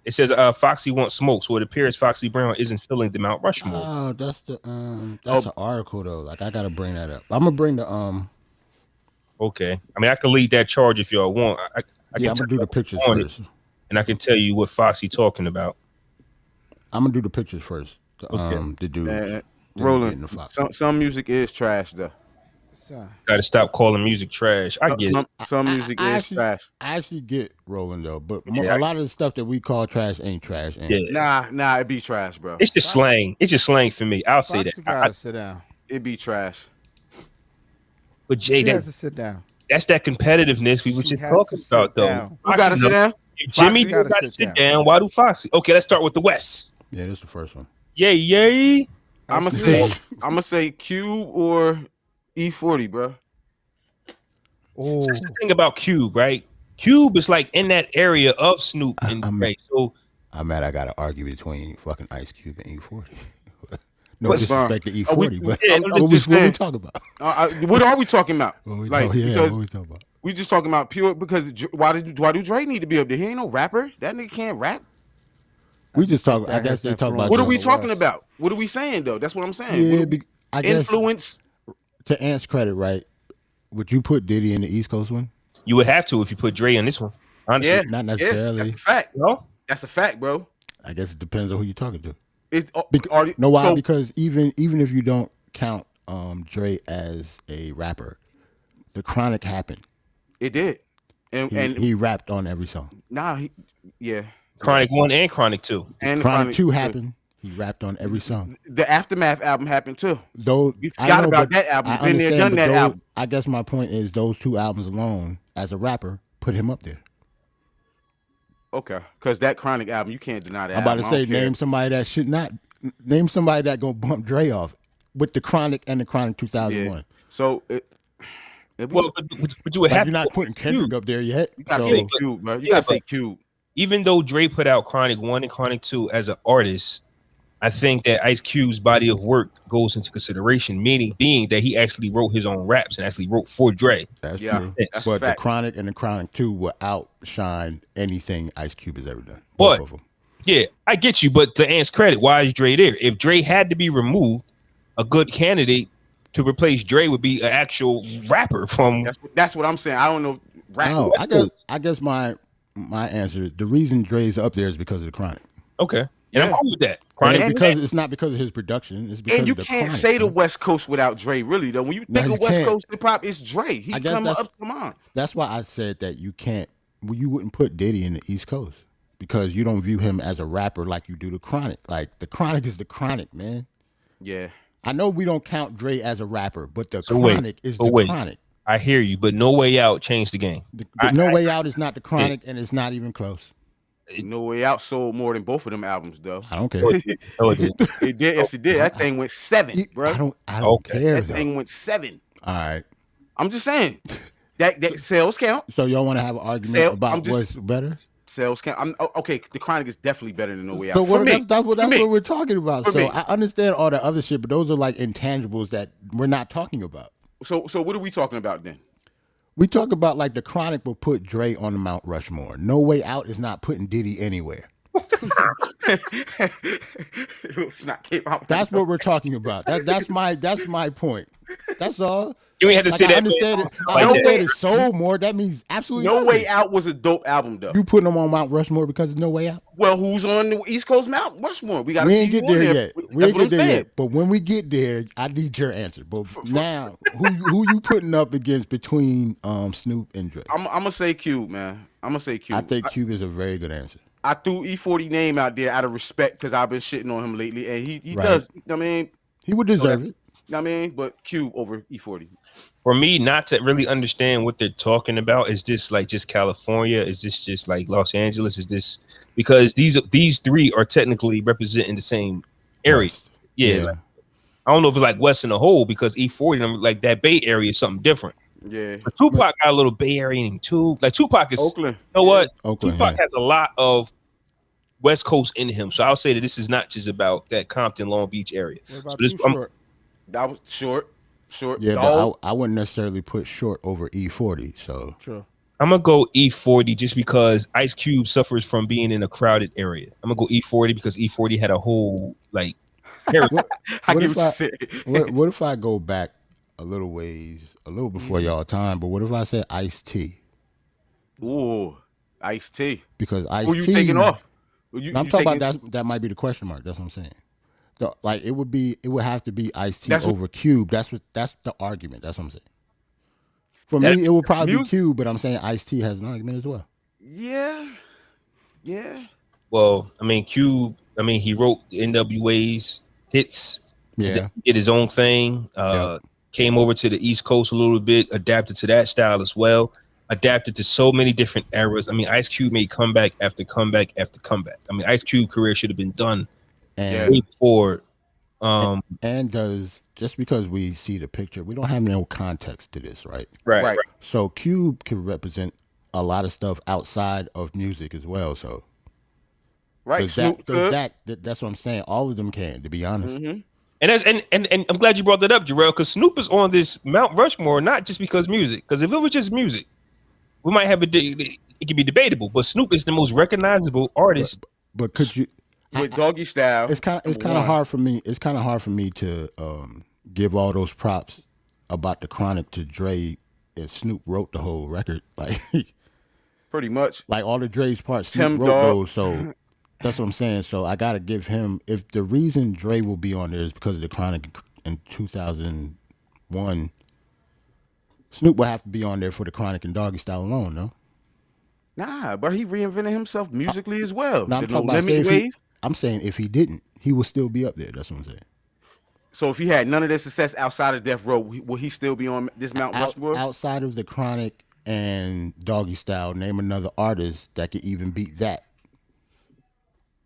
says Foxy wants smoke, so it appears Foxy Brown isn't filling the Mount Rushmore. Oh, that's the an article though. Like I gotta bring that up. I'm gonna bring the Okay, I mean I can lead that charge if y'all want. I'm gonna do the pictures first, and I can tell you what Foxy talking about. I'm gonna do the pictures first. The dude. Rolling. Some music is trash though. Got to stop calling music trash. I get it. Some music is trash. I actually get Rolling though, but a lot of the stuff that we call trash ain't trash. Nah, it be trash, bro. It's just slang. It's just slang for me. I'll say that. Gotta sit down. It be trash. But Jay, has to sit down. That's that competitiveness we were just talking about, though. You gotta sit down. Jimmy gotta sit down. Why do Foxy? Okay, let's start with the West. Yeah, this is the first one. Yay. I'm gonna say Cube or E40, bro. Oh, that's the thing about Cube, right? Cube is like in that area of Snoop and Dre. So I'm mad I gotta argue between fucking Ice Cube and E40. No disrespect to E40, but what we talking about? What are we talking about? What we talking about? We just talking about pure because why do Dre need to be up there? He ain't no rapper. That nigga can't rap. We just talk. I guess they talk about. What are we talking about? What are we saying though? That's what I'm saying. Yeah, I guess influence. To Ant's credit, right? Would you put Diddy in the East Coast one? You would have to if you put Dre on this one. Honestly, yeah, not necessarily. Yeah, that's a fact. No, that's a fact, bro. I guess it depends on who you're talking to. No, why? So, because even if you don't count Dre as a rapper, the Chronic happened. It did, and he rapped on every song. Yeah. Chronic 1 and Chronic 2. And Chronic 2 happened. He rapped on every song. The Aftermath album happened too. Though you forgot about that album. Been there, done that album. I guess my point is those 2 albums alone, as a rapper, put him up there. Okay, because that Chronic album, you can't deny that. I'm about to say, name somebody that gonna bump Dre off with the Chronic and the Chronic 2001. Yeah. So, but you would have you're not putting Kendrick up there yet. You gotta say Cube, bro. You gotta say Cube. Even though Dre put out Chronic 1 and Chronic 2 as an artist, I think that Ice Cube's body of work goes into consideration, meaning being that he actually wrote his own raps and actually wrote for Dre. That's true. That's but the Chronic and the Chronic 2 will outshine anything Ice Cube has ever done. But yeah, I get you. But to Ant's credit, why is Dre there? If Dre had to be removed, a good candidate to replace Dre would be an actual rapper from. That's what I'm saying. I don't know. I guess my answer, the reason Dre's up there is because of the Chronic. Okay. And I'm cool with that. It's not because of his production. It's because and you of the can't Chronic, say the West Coast without Dre, really, though. When you think of West Coast hip hop, it's Dre. He come on. That's why I said that you wouldn't put Diddy in the East Coast because you don't view him as a rapper like you do the Chronic. Like the Chronic is the Chronic, man. Yeah. I know we don't count Dre as a rapper, but the Chronic is the Chronic. I hear you, but No Way Out changed the game. No Way Out is not the Chronic, and it's not even close. No Way Out sold more than both of them albums, though. I don't care. It did. It did. Yes, it did. That thing went 7, bro. I don't care. That thing went 7. All right. I'm just saying that sales count. So y'all want to have an argument about what's better? Sales count. Okay. The Chronic is definitely better than No Way Out. So that's what we're talking about. So I understand all the other shit, but those are like intangibles that we're not talking about. So what are we talking about then? We talk about like the Chronic will put Dre on the Mount Rushmore. No Way Out is not putting Diddy anywhere. That's what we're talking about. That's my point. That's all. You ain't have to say that. I understand it sold more. That means absolutely No nothing. Way Out was a dope album, though. You putting them on Mount Rushmore because of No Way Out? Well, who's on the East Coast Mount Rushmore? We ain't get there yet. We ain't get there yet. But when we get there, I need your answer. But now, who you putting up against between Snoop and Dre? I'm gonna say Cube, man. I'm gonna say Cube. I think Cube is a very good answer. I threw E40 name out there out of respect because I've been shitting on him lately, and he does. I mean, he would deserve it. I mean, but Cube over E40. For me, not to really understand what they're talking about, is this like just California? Is this just like Los Angeles? Is this because these 3 are technically representing the same area? West. Yeah. Like, I don't know if it's like West in the whole because E40, like that Bay Area is something different. Yeah. But Tupac got a little Bay Area in him too. Like Tupac is Oakland. You know what? Oakland, Tupac has a lot of West Coast in him. So I'll say that this is not just about that Compton, Long Beach area. What about Short? That was short. Yeah, but I wouldn't necessarily put Short over E40. So true. I'm gonna go E40 just because Ice Cube suffers from being in a crowded area. I'm gonna go E40 because E40 had a whole like. what if I go back a little ways, a little before y'all time? But what if I said Ice-T? Ooh, Ice-T. Because Ice-T. Who you taking off? I'm talking about that might be the question mark. That's what I'm saying. Like it would have to be Ice-T over Cube. That's the argument. That's what I'm saying. For me, it would probably be Cube, but I'm saying Ice-T has an argument as well. Yeah. Well, I mean, Cube. I mean, he wrote NWA's hits. Yeah. Did his own thing. Came over to the East Coast a little bit, adapted to that style as well. Adapted to so many different eras. I mean, Ice Cube made comeback after comeback after comeback. I mean, Ice Cube career should have been done. Way before, and does just because we see the picture, we don't have no context to this, right? Right. So Cube can represent a lot of stuff outside of music as well. So, right, that's what I'm saying. All of them can, to be honest. Mm-hmm. And I'm glad you brought that up, Jerrell, because Snoop is on this Mount Rushmore not just because music. Because if it was just music, we might have it could be debatable. But Snoop is the most recognizable artist. But could you? with Doggy Style. It's kind of hard for me. It's kind of hard for me to give all those props about the Chronic to Dre, and Snoop wrote the whole record. Like pretty much. Like all the Dre's parts, Snoop wrote those. So that's what I'm saying. So I gotta give him. If the reason Dre will be on there is because of the Chronic in 2001, Snoop will have to be on there for the Chronic and Doggy Style alone, no? Nah, but he reinvented himself musically as well. No, I'm talking about Wave. I'm saying if he didn't, he would still be up there. That's what I'm saying. So if he had none of the success outside of Death Row, will he still be on this Mount Rushmore? Outside of the Chronic and Doggy Style, name another artist that could even beat that.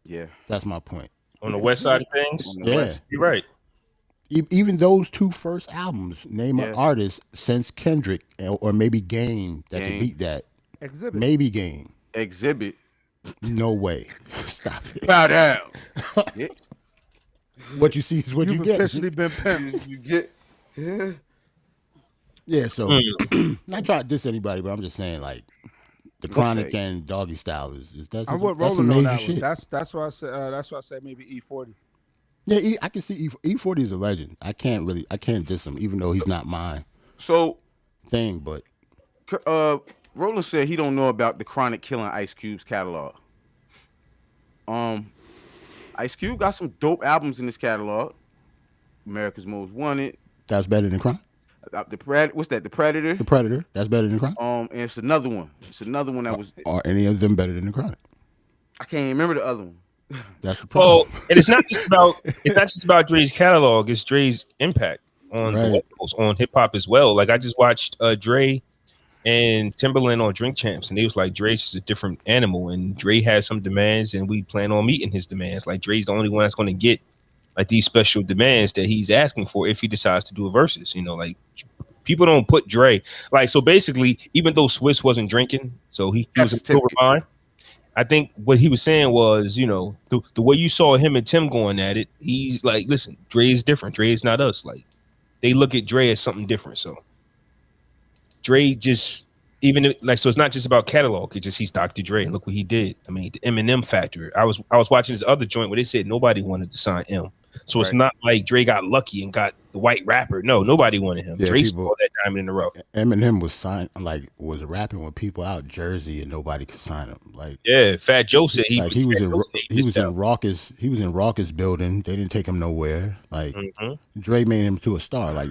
Yeah. That's my point. On the west side of things? Yeah. You're right. Even those two first albums, name an artist since Kendrick or maybe Game that could beat that. Exhibit. Maybe Game. Exhibit. No way. Stop it. Bow down. Yeah. What you see is what you get. You've officially been pimped. You get. Yeah, so not trying to diss anybody, but I'm just saying like the Chronic and Doggy Style is that's I'm with that's Roland on that shit. one. That's why I said maybe E40. Yeah, I can see E40 is a legend. I can't diss him, even though he's not my thing. But Roland said he don't know about the Chronic killing Ice Cube's catalog. Ice Cube got some dope albums in his catalog. America's Most Wanted. That's better than Chronic. What's that? The Predator. The Predator. That's better than Chronic. And it's another one. That was. Are any of them better than the Chronic? I can't remember the other one. That's the problem. Well, and it's not just about Dre's catalog. It's Dre's impact on hip hop as well. Like I just watched Dre and Timberland on Drink Champs, and they was like, Dre's just a different animal, and Dre has some demands, and we plan on meeting his demands. Like Dre's the only one that's going to get like these special demands that he's asking for if he decides to do a versus. You know, like people don't put Dre like so. Basically, even though Swiss wasn't drinking, so he was a sober mind. I think what he was saying was, you know, the way you saw him and Tim going at it, he's like, listen, Dre is different. Dre is not us. Like they look at Dre as something different. So Dre just so it's not just about catalog. It's just he's Dr. Dre and look what he did. I mean, the Eminem factor. I was watching this other joint where they said nobody wanted to sign M. So it's not like Dre got lucky and got the white rapper. No, nobody wanted him. Yeah, Dre saw that diamond in the rough. Eminem was rapping with people out Jersey and nobody could sign him. Like Fat Joe said he was in Raucous building. They didn't take him nowhere. Like Dre made him to a star. Like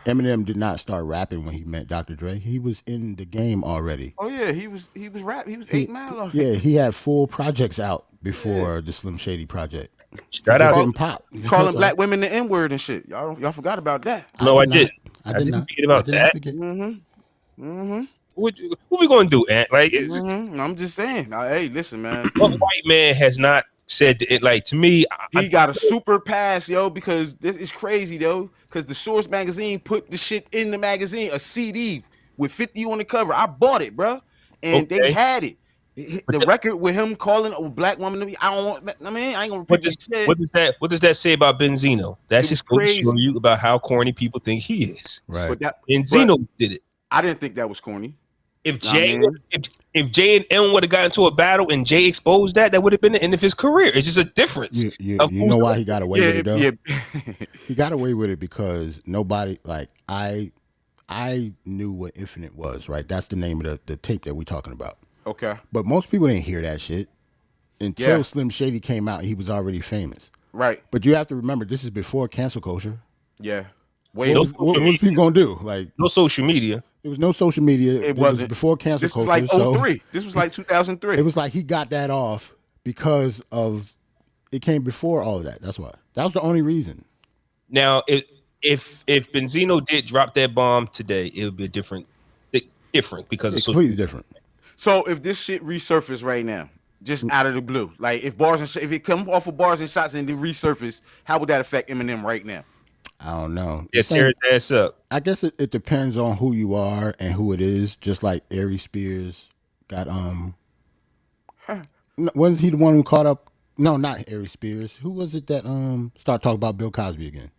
Eminem did not start rapping when he met Dr. Dre. He was in the game already. Oh yeah, he was rapping. He was 8 Mile already. Yeah, he had full projects out before the Slim Shady project. Shout out didn't pop. Calling black women the N-word and shit. Y'all forgot about that. No, I did. I didn't forget about that. What we gonna do, Ant? Like, I'm just saying. Hey, listen, man. What white man has not said it? Like to me, he got a super pass, yo, because this is crazy, though. Because the Source magazine put the shit in the magazine, a CD with 50 on the cover. I bought it, bro, and they had it. The record with him calling a black woman to me, I ain't gonna repeat what does that say about Benzino? That's just going to show you about how corny people think he is. Right. Benzino did it. I didn't think that was corny. If Jay and M would have got into a battle and Jay exposed that would have been the end of his career. It's just a difference. You know why he got away with it though? Yeah. He got away with it because nobody like I knew what Infinite was, right? That's the name of the tape that we're talking about. Okay. But most people didn't hear that shit until Slim Shady came out and he was already famous. Right. But you have to remember, this is before cancel culture. Yeah. What was people going to do? Like no social media. There was no social media. It wasn't. Before cancel culture. This was like 03. This was like 2003. It was like he got that off because of it came before all of that. That's why. That was the only reason. Now, if Benzino did drop that bomb today, it would be different because it's completely different. So if this shit resurfaced right now, just out of the blue, like if it come off of Barz and Shotz and it resurface, how would that affect Eminem right now? I don't know. Yeah, tear his ass up. I guess it depends on who you are and who it is. Just like Ari Spears got wasn't he the one who caught up? No, not Ari Spears. Who was it that started talking about Bill Cosby again?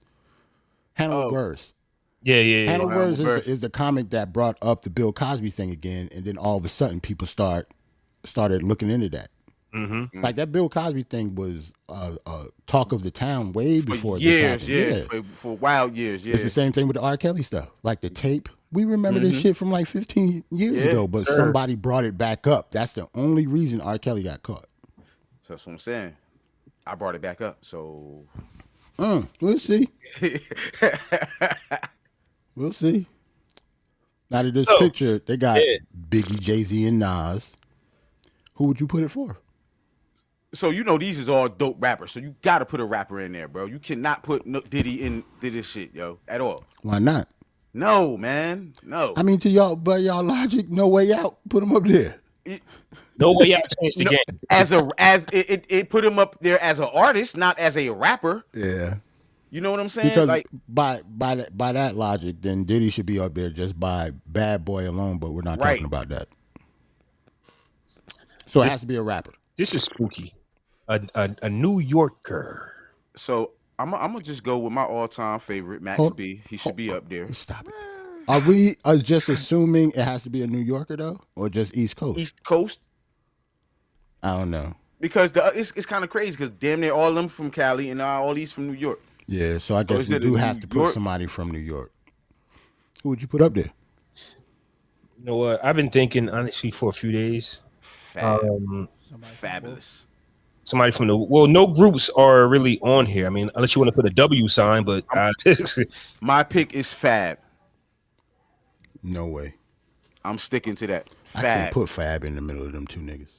Hannibal Buress. Yeah. Hannibal Buress is the comic that brought up the Bill Cosby thing again, and then all of a sudden people started looking into that. Mm-hmm. Like that Bill Cosby thing was talk of the town way For before years, this happened. Yeah, for wild years, it's the same thing with the R. Kelly stuff. Like the tape, we remember this Mm-hmm. shit from like 15 years ago, but somebody brought it back up. That's the only reason R. Kelly got caught. So that's what I'm saying. I brought it back up, so We'll see. We'll see. Out of this So, picture, they got yeah. Biggie, Jay-Z, and Nas. Who would you put it for? So these is all dope rappers. So you gotta put a rapper in there, bro. You cannot put Diddy into this shit, yo, at all. Why not? No, man. No. I mean, to y'all, but y'all logic, no way out. Put him up there. No way out changed the game. As it put him up there as an artist, not as a rapper. Yeah. You know what I'm saying? Because Like by that logic, then Diddy should be up there just by Bad Boy alone. But we're not talking about that. So it has to be a rapper. This is spooky. A New Yorker. So I'm gonna just go with my all-time favorite, Max B. He should be up there. Stop it. Are we just assuming it has to be a New Yorker though, or just East Coast? East Coast. I don't know. Because it's kind of crazy because damn near all of them from Cali and all these from New York. Yeah, so I guess we do have to put somebody from New York. Who would you put up there? You know what? I've been thinking honestly for a few days. Fabulous. Somebody from no groups are really on here. I mean, unless you want to put a W sign, but my pick is Fab. No way. I'm sticking to that. Fab. I can't put Fab in the middle of them two niggas.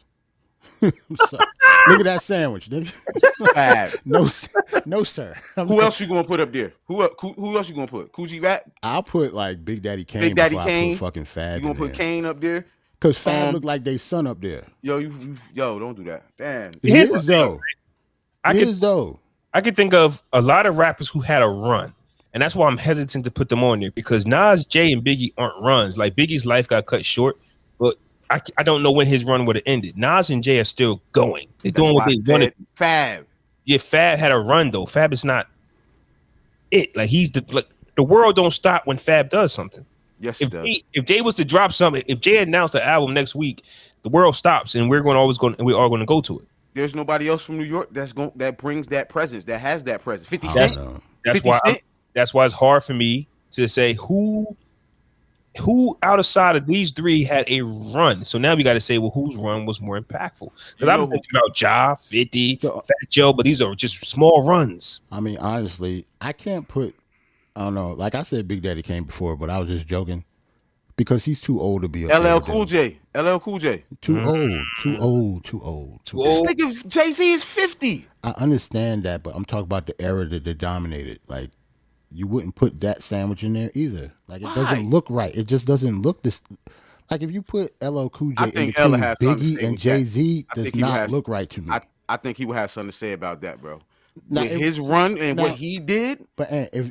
Look at that sandwich, nigga. Fab. No, sir. Who else you gonna put up there? Who else you gonna put? Coogee Rap? I'll put like Big Daddy Kane. Big Daddy Kane. I put fucking Fab. You gonna put Kane up there? Cause Fab look like they son up there. Yo, don't do that. Damn. He is though. I could think of a lot of rappers who had a run, and that's why I'm hesitant to put them on there because Nas, Jay, and Biggie aren't runs. Like Biggie's life got cut short, but I don't know when his run would have ended. Nas and Jay are still going. They're doing what they wanted. Fab. Yeah, Fab had a run though. Fab is not it. Like he's the world don't stop when Fab does something. Yes, it does. If Jay was to drop something, if Jay announced an album next week, the world stops and we're all going to go to it. There's nobody else from New York that brings that presence, that has that presence. 50 Cent. That's why it's hard for me to say who outside of these three had a run. So now we got to say, well, whose run was more impactful? Because I'm thinking about Ja, 50, Fat Joe, but these are just small runs. I mean, honestly, I can't put. I don't know. Like I said, Big Daddy came before, but I was just joking because he's too old to be up LL Cool J. Too old. This nigga Jay-Z is 50. I understand that, but I'm talking about the era that they dominated. Like, you wouldn't put that sandwich in there either. Like, it doesn't look right. It just doesn't look this. Like, if you put LL Cool J in between Biggie and Jay-Z, does not look right to me. I think he would have something to say about that, bro. Now, his run and what he did. But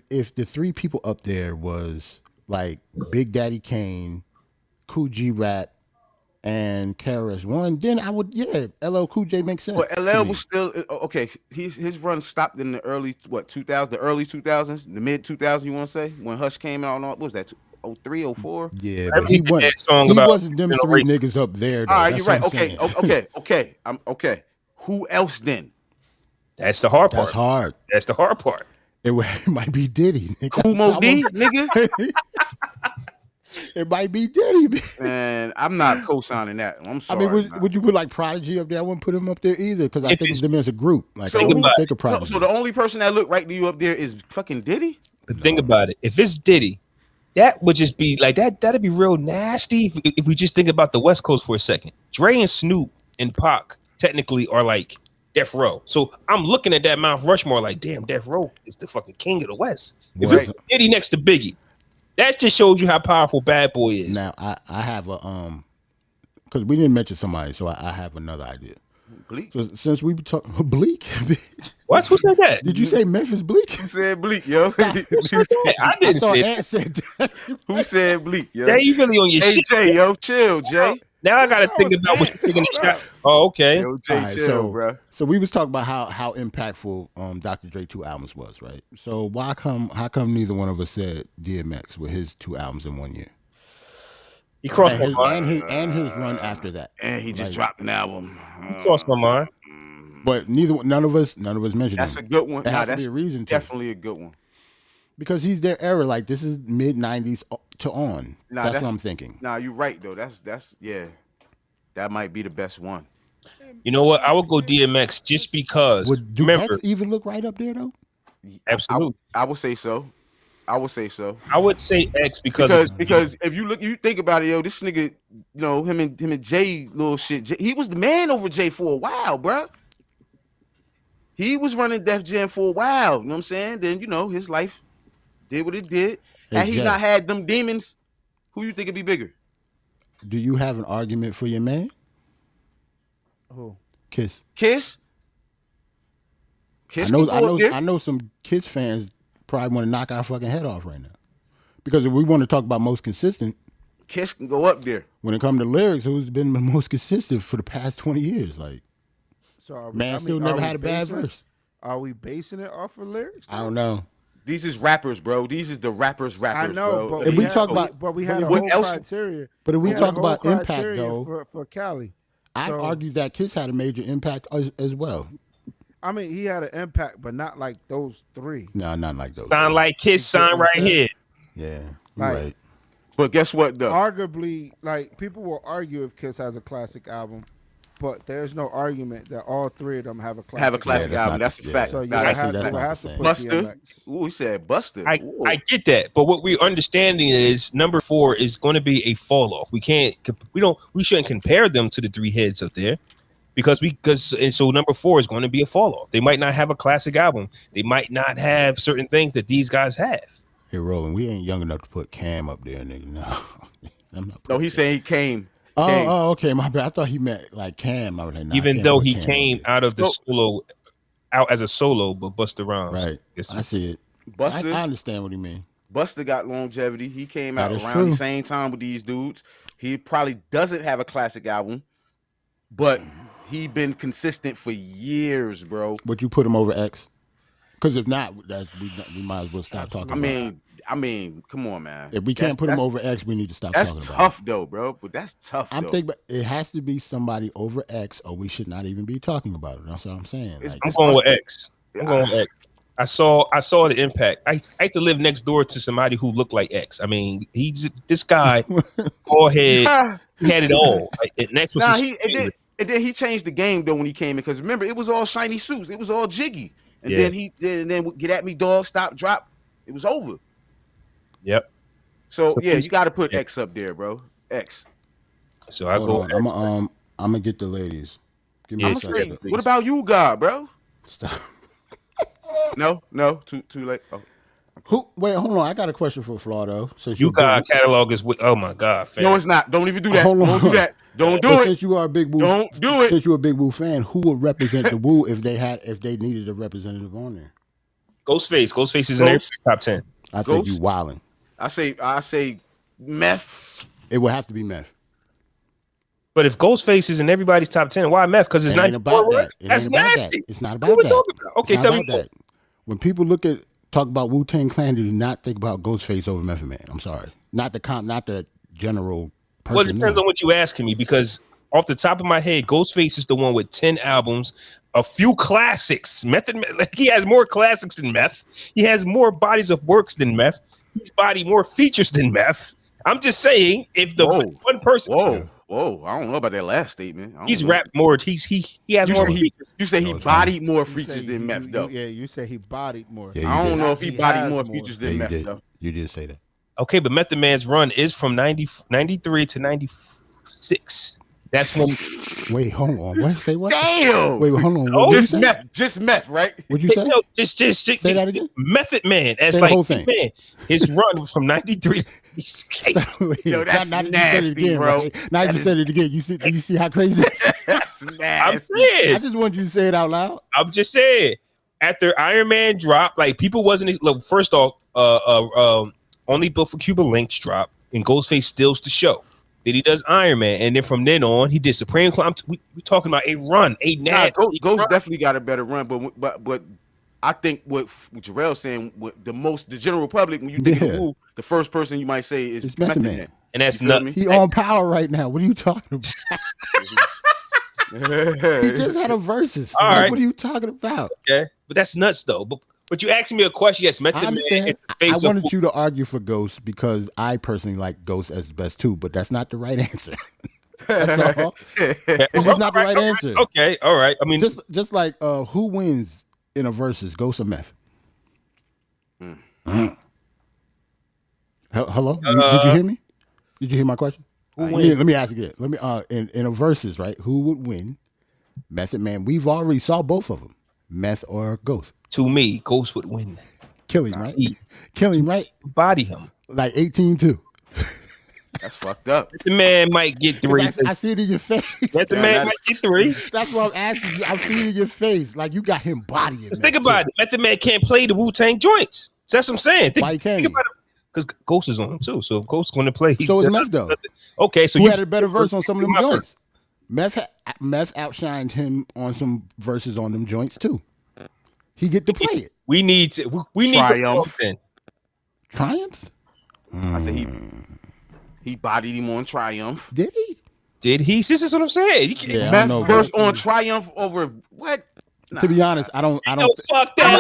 if the three people up there was like Big Daddy Kane, Coogee Rap, and KRS-One, then I would LL Cool J makes sense. But LL was still okay. His run stopped in the early 2000s, the early 2000s, the mid 2000s. You want to say when Hush came out? What was that? 03, 04? Yeah, but he wasn't them three niggas up there. Though. All right, you're right. Okay. I'm okay. Who else then? That's the hard part. That's the hard part. It might be Diddy. Cool Mo D, nigga. It might be Diddy, man. I'm not co-signing that. I'm sorry. I mean, would you put like Prodigy up there? I wouldn't put him up there either because I think of them as a group. Like, so the only person that looked right to you up there is fucking Diddy? But think about it. If it's Diddy, that would just be like that. That'd be real nasty if we just think about the West Coast for a second. Dre and Snoop and Pac technically are like Death Row. So I'm looking at that Mount Rushmore like, damn, Death Row is the fucking king of the West. If it's Diddy next to Biggie, that just shows you how powerful Bad Boy is. Now I have a because we didn't mention somebody, so I have another idea. Bleak. So since we talking Bleak, bitch. What? Who said that? Did you say Memphis Bleak? Who said Bleak, yo? Who said that? I didn't say that. Said that. Who said Bleak, yo? Jay, you really on your shit. Jay, yo, chill, Jay. Now I gotta think about what you're taking a shot. Oh, okay. Yo, Jay, right, chill, bro. So we was talking about how impactful Dr. Dre 2 albums was, right? So how come neither one of us said DMX with his 2 albums in 1 year? He crossed my mind. And his run after that. And he just dropped an album. He crossed my mind. But none of us mentioned That's him. a good one. There has to be a reason to. Definitely a good one. Because he's their era. Like, this is mid-90s to on. That's what I'm thinking. Nah, you're right, though. That's yeah. That might be the best one. You know what? I would go DMX just because. Do remember, X even look right up there, though? Absolutely. I would say so. I would say X because if you think about it, yo, this nigga, him and Jay little shit. He was the man over Jay for a while, bro. He was running Def Jam for a while. You know what I'm saying? Then his life did what it did. Had he not had them demons, who you think would be bigger? Do you have an argument for your man? Who? Kiss. I know some Kiss fans probably want to knock our fucking head off right now. Because if we want to talk about most consistent, Kiss can go up there. When it comes to lyrics, who's been the most consistent for the past 20 years? Like, so never had a bad verse. Are we basing it off of lyrics? I don't know. These is rappers, bro. These is the rappers, I know, bro. but if we talk about, we had a whole criteria. But if we talk about impact, though, for Cali, I argue that Kiss had a major impact as well. I mean, he had an impact, but not like those three. No, not like those. Sound like Kiss, sign right here. Yeah, right. But guess what, though? Arguably, like, people will argue if Kiss has a classic album, but there's no argument that all three of them have a classic album. That's a fact. So you have to put Buster. Ooh, he said Buster. I get that, but what we're understanding is number 4 is going to be a fall off. We shouldn't compare them to the three heads up there. So number 4 is going to be a fall off. They might not have a classic album. They might not have certain things that these guys have. Hey, Roland, we ain't young enough to put Cam up there, nigga. No, I'm not. No, he's saying he came. Oh, okay, my bad. I thought he meant like Cam. I was like, nah, even Cam though he Cam came out of the solo, out as a solo, but Busta Rhymes. Right, I see it. Busta, I understand what he mean. Busta got longevity. He came out around the same time with these dudes. He probably doesn't have a classic album, but he been consistent for years, bro. Would you put him over X? Because if not, we might as well stop talking about it. I mean, come on, man. If we can't put him over X, we need to stop talking about it. That's tough, though, bro. But that's tough, I'm thinking it has to be somebody over X, or we should not even be talking about it. That's what I'm saying. I'm going with X. I saw the impact. I used to live next door to somebody who looked like X. I mean, this guy, all head, he had it all. And X was and then he changed the game, though, when he came in. Because remember, it was all shiny suits. It was all jiggy. And then get at me, dog, stop, drop. It was over. Yep. So you got to put X up there, bro. X. So I go. I'm gonna get the ladies. Give me a second. What about you, God, bro? Stop. No, too late. Oh. Wait, hold on. I got a question for Flaw though. Since you got catalog is with. Oh my God, fam. No, it's not. Don't even do that. Don't do that. Don't do it. Since you are a big Wu, don't do it. Since you're a big Wu fan, who would represent the Wu if they needed a representative on there? Ghostface. Ghostface is in their top 10. I think you wilding. I say Meth. It would have to be Meth. But if Ghostface is in everybody's top 10, why Meth? Because it's not about that. That's nasty. It's not about that. About? Okay, tell me that. When people talk about Wu-Tang Clan, do not think about Ghostface over Method Man. I'm sorry, not the general person. Well, it depends on what you asking me, because off the top of my head, Ghostface is the one with 10 albums, a few classics. He has more classics than Meth. He has more bodies of works than Meth. He's bodied more features than Meth. I'm just saying, if the one person. Whoa! I don't know about that last statement. He's rapped more. He has more features. You say he bodied more features than Meth, though. Yeah, you say he bodied more. Yeah, I don't know if he bodied more features than Meth, though. You did say that. Okay, but Method Man's run is from 93 to 96. That's when. Wait, hold on. What? Say what? Damn. Wait, hold on. Oh, just meth, right? What'd you say? No, just say that again. Method Man, as say like the whole thing. Man, his run was from 93 to 96. Yo, that's nasty, bro. Right? Now you said it again. You see how crazy that is? That's nasty. I'm saying. I just want you to say it out loud. I'm just saying. After Iron Man dropped, like people wasn't. Look, first off, Only Built for Cuba Links dropped, and Ghostface steals the show. Then he does Iron Man, and then from then on, he did Supreme Climb. We're talking about a run, a nasty. Ghost definitely got a better run, but I think what Jerrell saying, the general public, when you think of Wu, the first person you might say is Method Man. and that's nuts. He on power right now. What are you talking about? He just had a versus. All right. What are you talking about? Okay, but that's nuts though. But you asked me a question. Yes, Method I understand. Man. I wanted you to argue for Ghost because I personally like Ghost as the best too, but that's not the right answer. That's all. It's just not the right answer. Okay, all right. I mean, just like who wins in a versus, Ghost or Meth? Hello? Did you hear me? Did you hear my question? Let me ask again. Let me in a versus, right? Who would win? Method Man. We've already saw both of them. Meth or Ghost? To me, Ghost would win. Kill him, right? Kill him, right? Body him. Like 18-2. That's fucked up. The man might get 3. I see it in your face. The man might get 3. That's what I'm asking you. I'm seeing it in your face. Like you got him bodying. Think about it. Method Man can't play the Wu-Tang joints. So that's what I'm saying. Why can't he? Because Ghost is on him too. So if Ghost going to play, so is Meth though. Okay, so who had a better verse on some of them joints? Meth outshined him on some verses on them joints too. He get to play it. We need Triumph. Triumphs? I said he bodied him on Triumph. Did he? Did he? This is what I'm saying. Meth first on Triumph over what? Nah, to be honest, I don't fuck that. I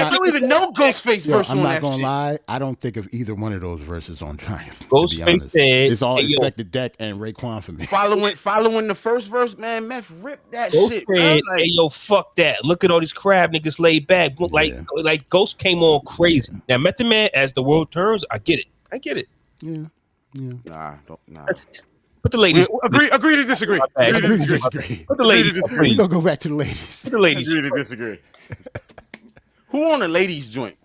don't even know Ghostface verse on that. I'm not gonna lie. I don't think of either one of those verses on Triumph. Ghostface said it's all Inspector Deck and Raekwon for me. Following the first verse, man, Meth ripped that Ghost shit. Said, hey yo, fuck that. Look at all these crab niggas laid back. Like Ghost came on crazy. Now Method Man, as the world turns, I get it. Yeah. Nah. Put the ladies. Agree to disagree. Agree to disagree. Put the ladies. We're gonna go back to the ladies. Put the ladies. Agree to disagree. Who on the ladies joint?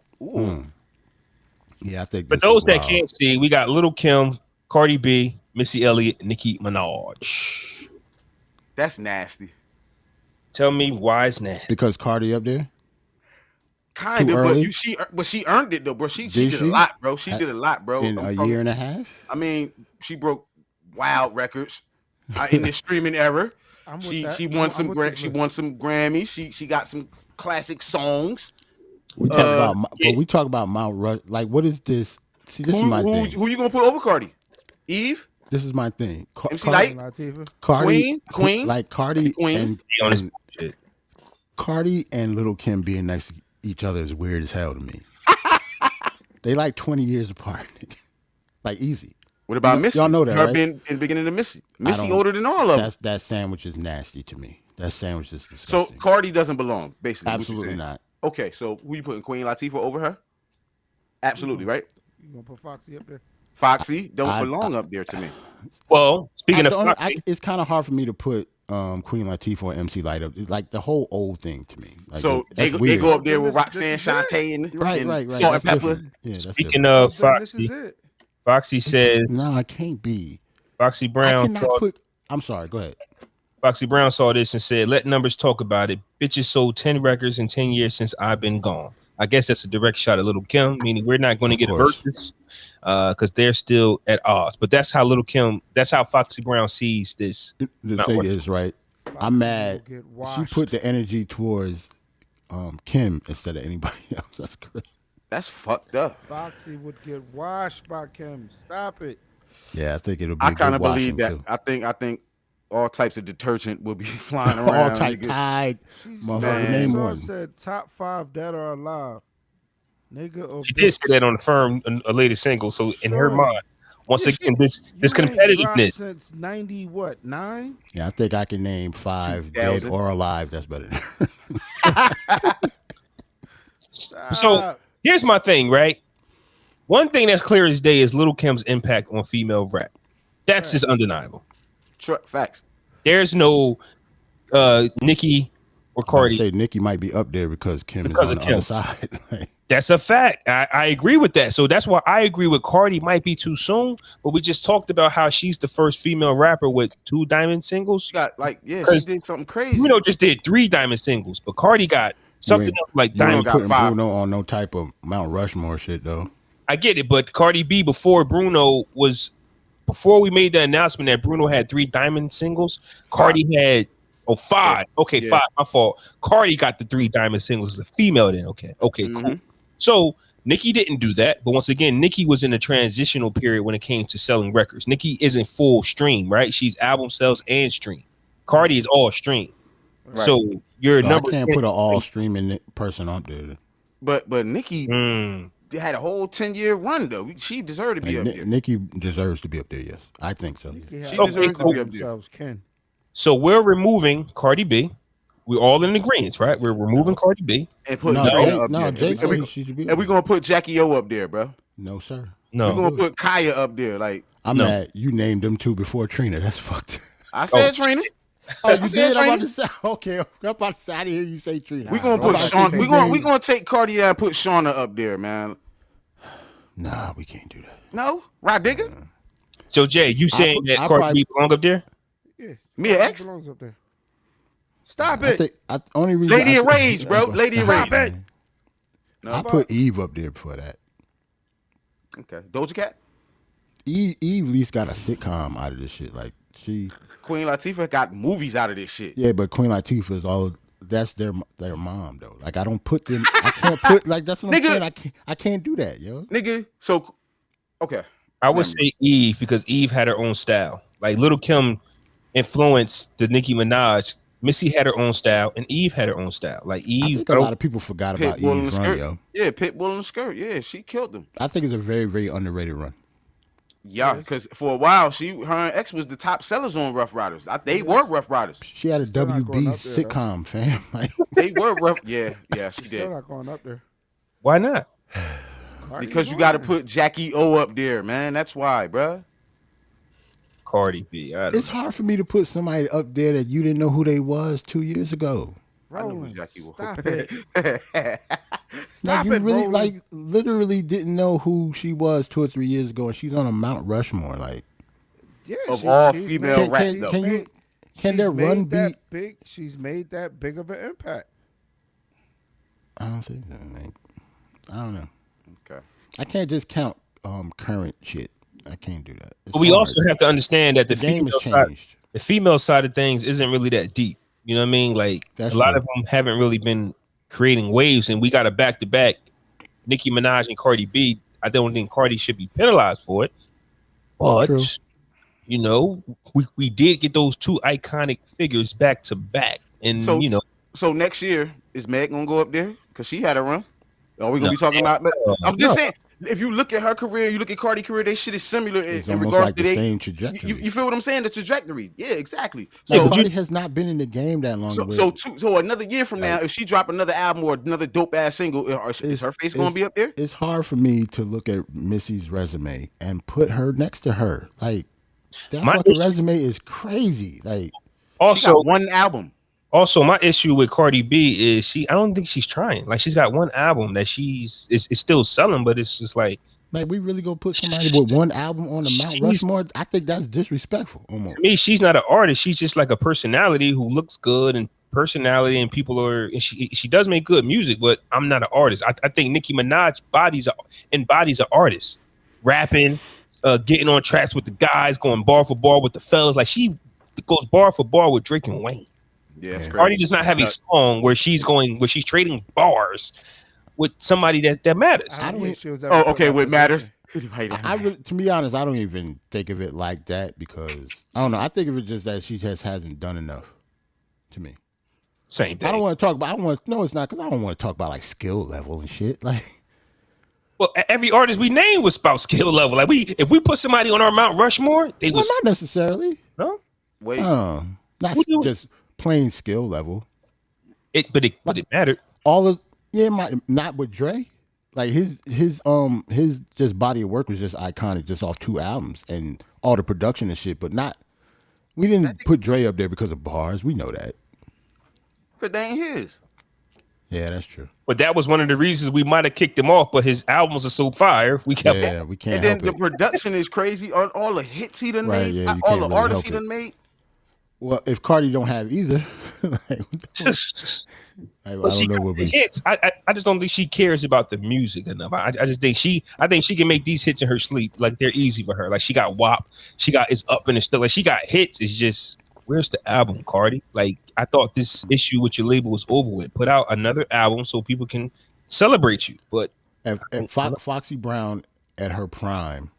Yeah, I think. For those that can't see, we got Lil' Kim, Cardi B, Missy Elliott, Nicki Minaj. That's nasty. Tell me why it's nasty. Because Cardi up there. Kind of, but she earned it though, bro. She did a lot, bro. She did a lot, bro. In a year and a half. I mean, she broke wild records in the streaming era. She won some Grammys. She got some classic songs. We talk about Mount Rush. Like, what is this? See, this is my thing. Who you gonna put over Cardi? Eve. This is my thing. MC Light. Cardi, Queen. Like Cardi Queen. and Cardi and Lil' Kim being next to each other is weird as hell to me. They like 20 years apart. Like easy. What about Missy? Y'all know that, her right? being in the beginning of Missy. Missy older than all of them. That sandwich is nasty to me. That sandwich is disgusting. So Cardi doesn't belong, basically. Absolutely not. Okay, so who you putting, Queen Latifah over her? Absolutely, right? You gonna put Foxy up there? Foxy don't belong up there to me. Well, speaking of Foxy, it's kind of hard for me to put Queen Latifah or MC Light up. It's like the whole old thing to me. Like, so they go up there with Roxanne, Shantae, and right. Salt and Pepper. Yeah, speaking of Foxy, Foxy says, "No, I can't be." Foxy Brown. I'm sorry. Go ahead. Foxy Brown saw this and said, "Let numbers talk about it. Bitches sold 10 records in 10 years since I've been gone." I guess that's a direct shot at Lil' Kim, meaning we're not going to get a versus because they're still at odds. But that's how Lil' Kim, that's how Foxy Brown sees this. The thing is, right? I'm mad. She put the energy towards Kim instead of anybody else. That's crazy. That's fucked up. Foxy would get washed by Kim. Stop it. Yeah, I think it'll be. I kind of believe that. Too. I think all types of detergent will be flying around. All type Tide. Name one. Said top 5 dead or alive. Nigga or she did say that on the Firm, a latest single. So in her mind, once again, this competitiveness since 9? Yeah, I think I can name 5 dead or alive. That's better. So here's my thing, right? One thing that's clear as day is Lil' Kim's impact on female rap. That's just undeniable. Facts. There's no Nicki or Cardi. I say Nicki might be up there because Kim is on the other side. That's a fact. I agree with that. So that's why I agree with Cardi might be too soon. But we just talked about how she's the first female rapper with 2 diamond singles. She got she did something crazy. You know, just did 3 diamond singles, but Cardi got something else like diamond. You ain't putting Bruno on no type of Mount Rushmore shit though. I get it, but Cardi B before we made the announcement that Bruno had 3 diamond singles, Cardi had 5. Okay, 5. My fault. Cardi got the 3 diamond singles as a female then. Okay, cool. So Nicki didn't do that, but once again, Nicki was in a transitional period when it came to selling records. Nicki isn't full stream, right? She's album sales and stream. Cardi is all stream. Right. So your number. I can't put an all streaming person up there. But Nicki had a whole 10-year run though. She deserved to be up there. Nicki deserves to be up there. Yes, I think so. She deserves to be up there. So we're removing Cardi B. We're all in agreement, right? We're removing Cardi B and putting Trina up there. And we're gonna put Jackie O up there, bro. No, sir. No, we're gonna put Kaya up there. Like I'm mad. You named them two before Trina. That's fucked. I said Trina. Oh, you did? I'm about to say, okay. I'm about to say, I didn't hear you say Trina. We're gonna put Shawn. We're gonna take Cardi down and put Shauna up there, man. Nah, we can't do that. No, right, digger. So Jay, you saying that Cardi B belong up there? Yeah, Mia X belongs up there. Stop it. Only reason Lady of Rage, bro. Lady of Rage. No, I put Eve up there before that. Okay, Doja Cat. Eve at least got a sitcom out of this shit. Like Queen Latifah got movies out of this shit. Yeah, but Queen Latifah is all. That's their mom though. Like I don't put them. I can't put like that's what I'm saying. I can't do that, yo. Nigga. So okay. I would say Eve because Eve had her own style. Like Lil' Kim influenced the Nicki Minaj. Missy had her own style, and Eve had her own style. Like Eve, I think a lot of people forgot about Eve's run, yo. Yeah, Pitbull in the skirt. Yeah, she killed them. I think it's a very, very underrated run. Yeah, because for a while, her and X was the top sellers on Rough Riders. They were Rough Riders. She had a WB sitcom, fam. They were rough. Yeah, she did. Still not going up there. Why not? Because you got to put Jackie O up there, man. That's why, bruh. Cardi B. It's hard for me to put somebody up there that you didn't know who they was 2 years ago. I know who Jackie was. Stop it. Like you really, like, literally didn't know who she was 2 or 3 years ago, and she's on a Mount Rushmore, like. Yeah, of all female rap, though. Can their run be big? She's made that big of an impact. I don't think so. Like, I don't know. Okay. I can't just count current shit. I can't do that. But we also have to understand that the female side of things isn't really that deep. You know what I mean? Like a lot of them haven't really been creating waves, and we got a back-to-back Nicki Minaj and Cardi B. I don't think Cardi should be penalized for it, but you know, we did get those two iconic figures back to back, and So next year is Meg gonna go up there because she had a run? Are we gonna be talking about? I'm just saying. If you look at her career, you look at Cardi's career, they shit is similar in regards like to the same trajectory. You feel what I'm saying? The trajectory. Yeah, exactly. So Cardi has not been in the game that long. So another year from now, if she drop another album or another dope ass single, is her face going to be up there? It's hard for me to look at Missy's resume and put her next to her. Like that fucking resume is crazy. Like also she got one album. Also, my issue with Cardi B is I don't think she's trying. Like she's got one album that is still selling, but it's just like we really gonna put somebody with one album on the Mount Rushmore? I think that's disrespectful. Almost. To me, she's not an artist. She's just like a personality who looks good and personality, and people are. And she does make good music, but I'm not an artist. I think Nicki Minaj embodies an artist, rapping, getting on tracks with the guys, going bar for bar with the fellas. Like she goes bar for bar with Drake and Wayne. Yeah, Cardi does not have a song where she's trading bars with somebody that matters. What matters? To be honest, I don't even think of it like that because I don't know. I think of it just that she just hasn't done enough. To me, same thing. I don't want to talk about. No, it's not because I don't want to talk about like skill level and shit. Like, well, every artist we named was about skill level. Like if we put somebody on our Mount Rushmore, not necessarily. No, wait, not just plain skill level. But it mattered. Not with Dre. Like his just body of work was just iconic, just off 2 albums and all the production and shit. But we didn't put Dre up there because of bars. We know that. But they ain't his. Yeah, that's true. But that was one of the reasons we might have kicked him off. But his albums are so fire, we kept. Yeah, we can't. And then the production is crazy. All the hits he done made, all the artists he done made. Well, if Cardi don't have either, I don't know what we hits. I just don't think she cares about the music enough. I just think she can make these hits in her sleep. Like they're easy for her. Like she got WAP, she got It's Up and It's Still. Like she got hits. It's just where's the album, Cardi? Like I thought this issue with your label was over with. Put out another album so people can celebrate you. But Foxy Brown at her prime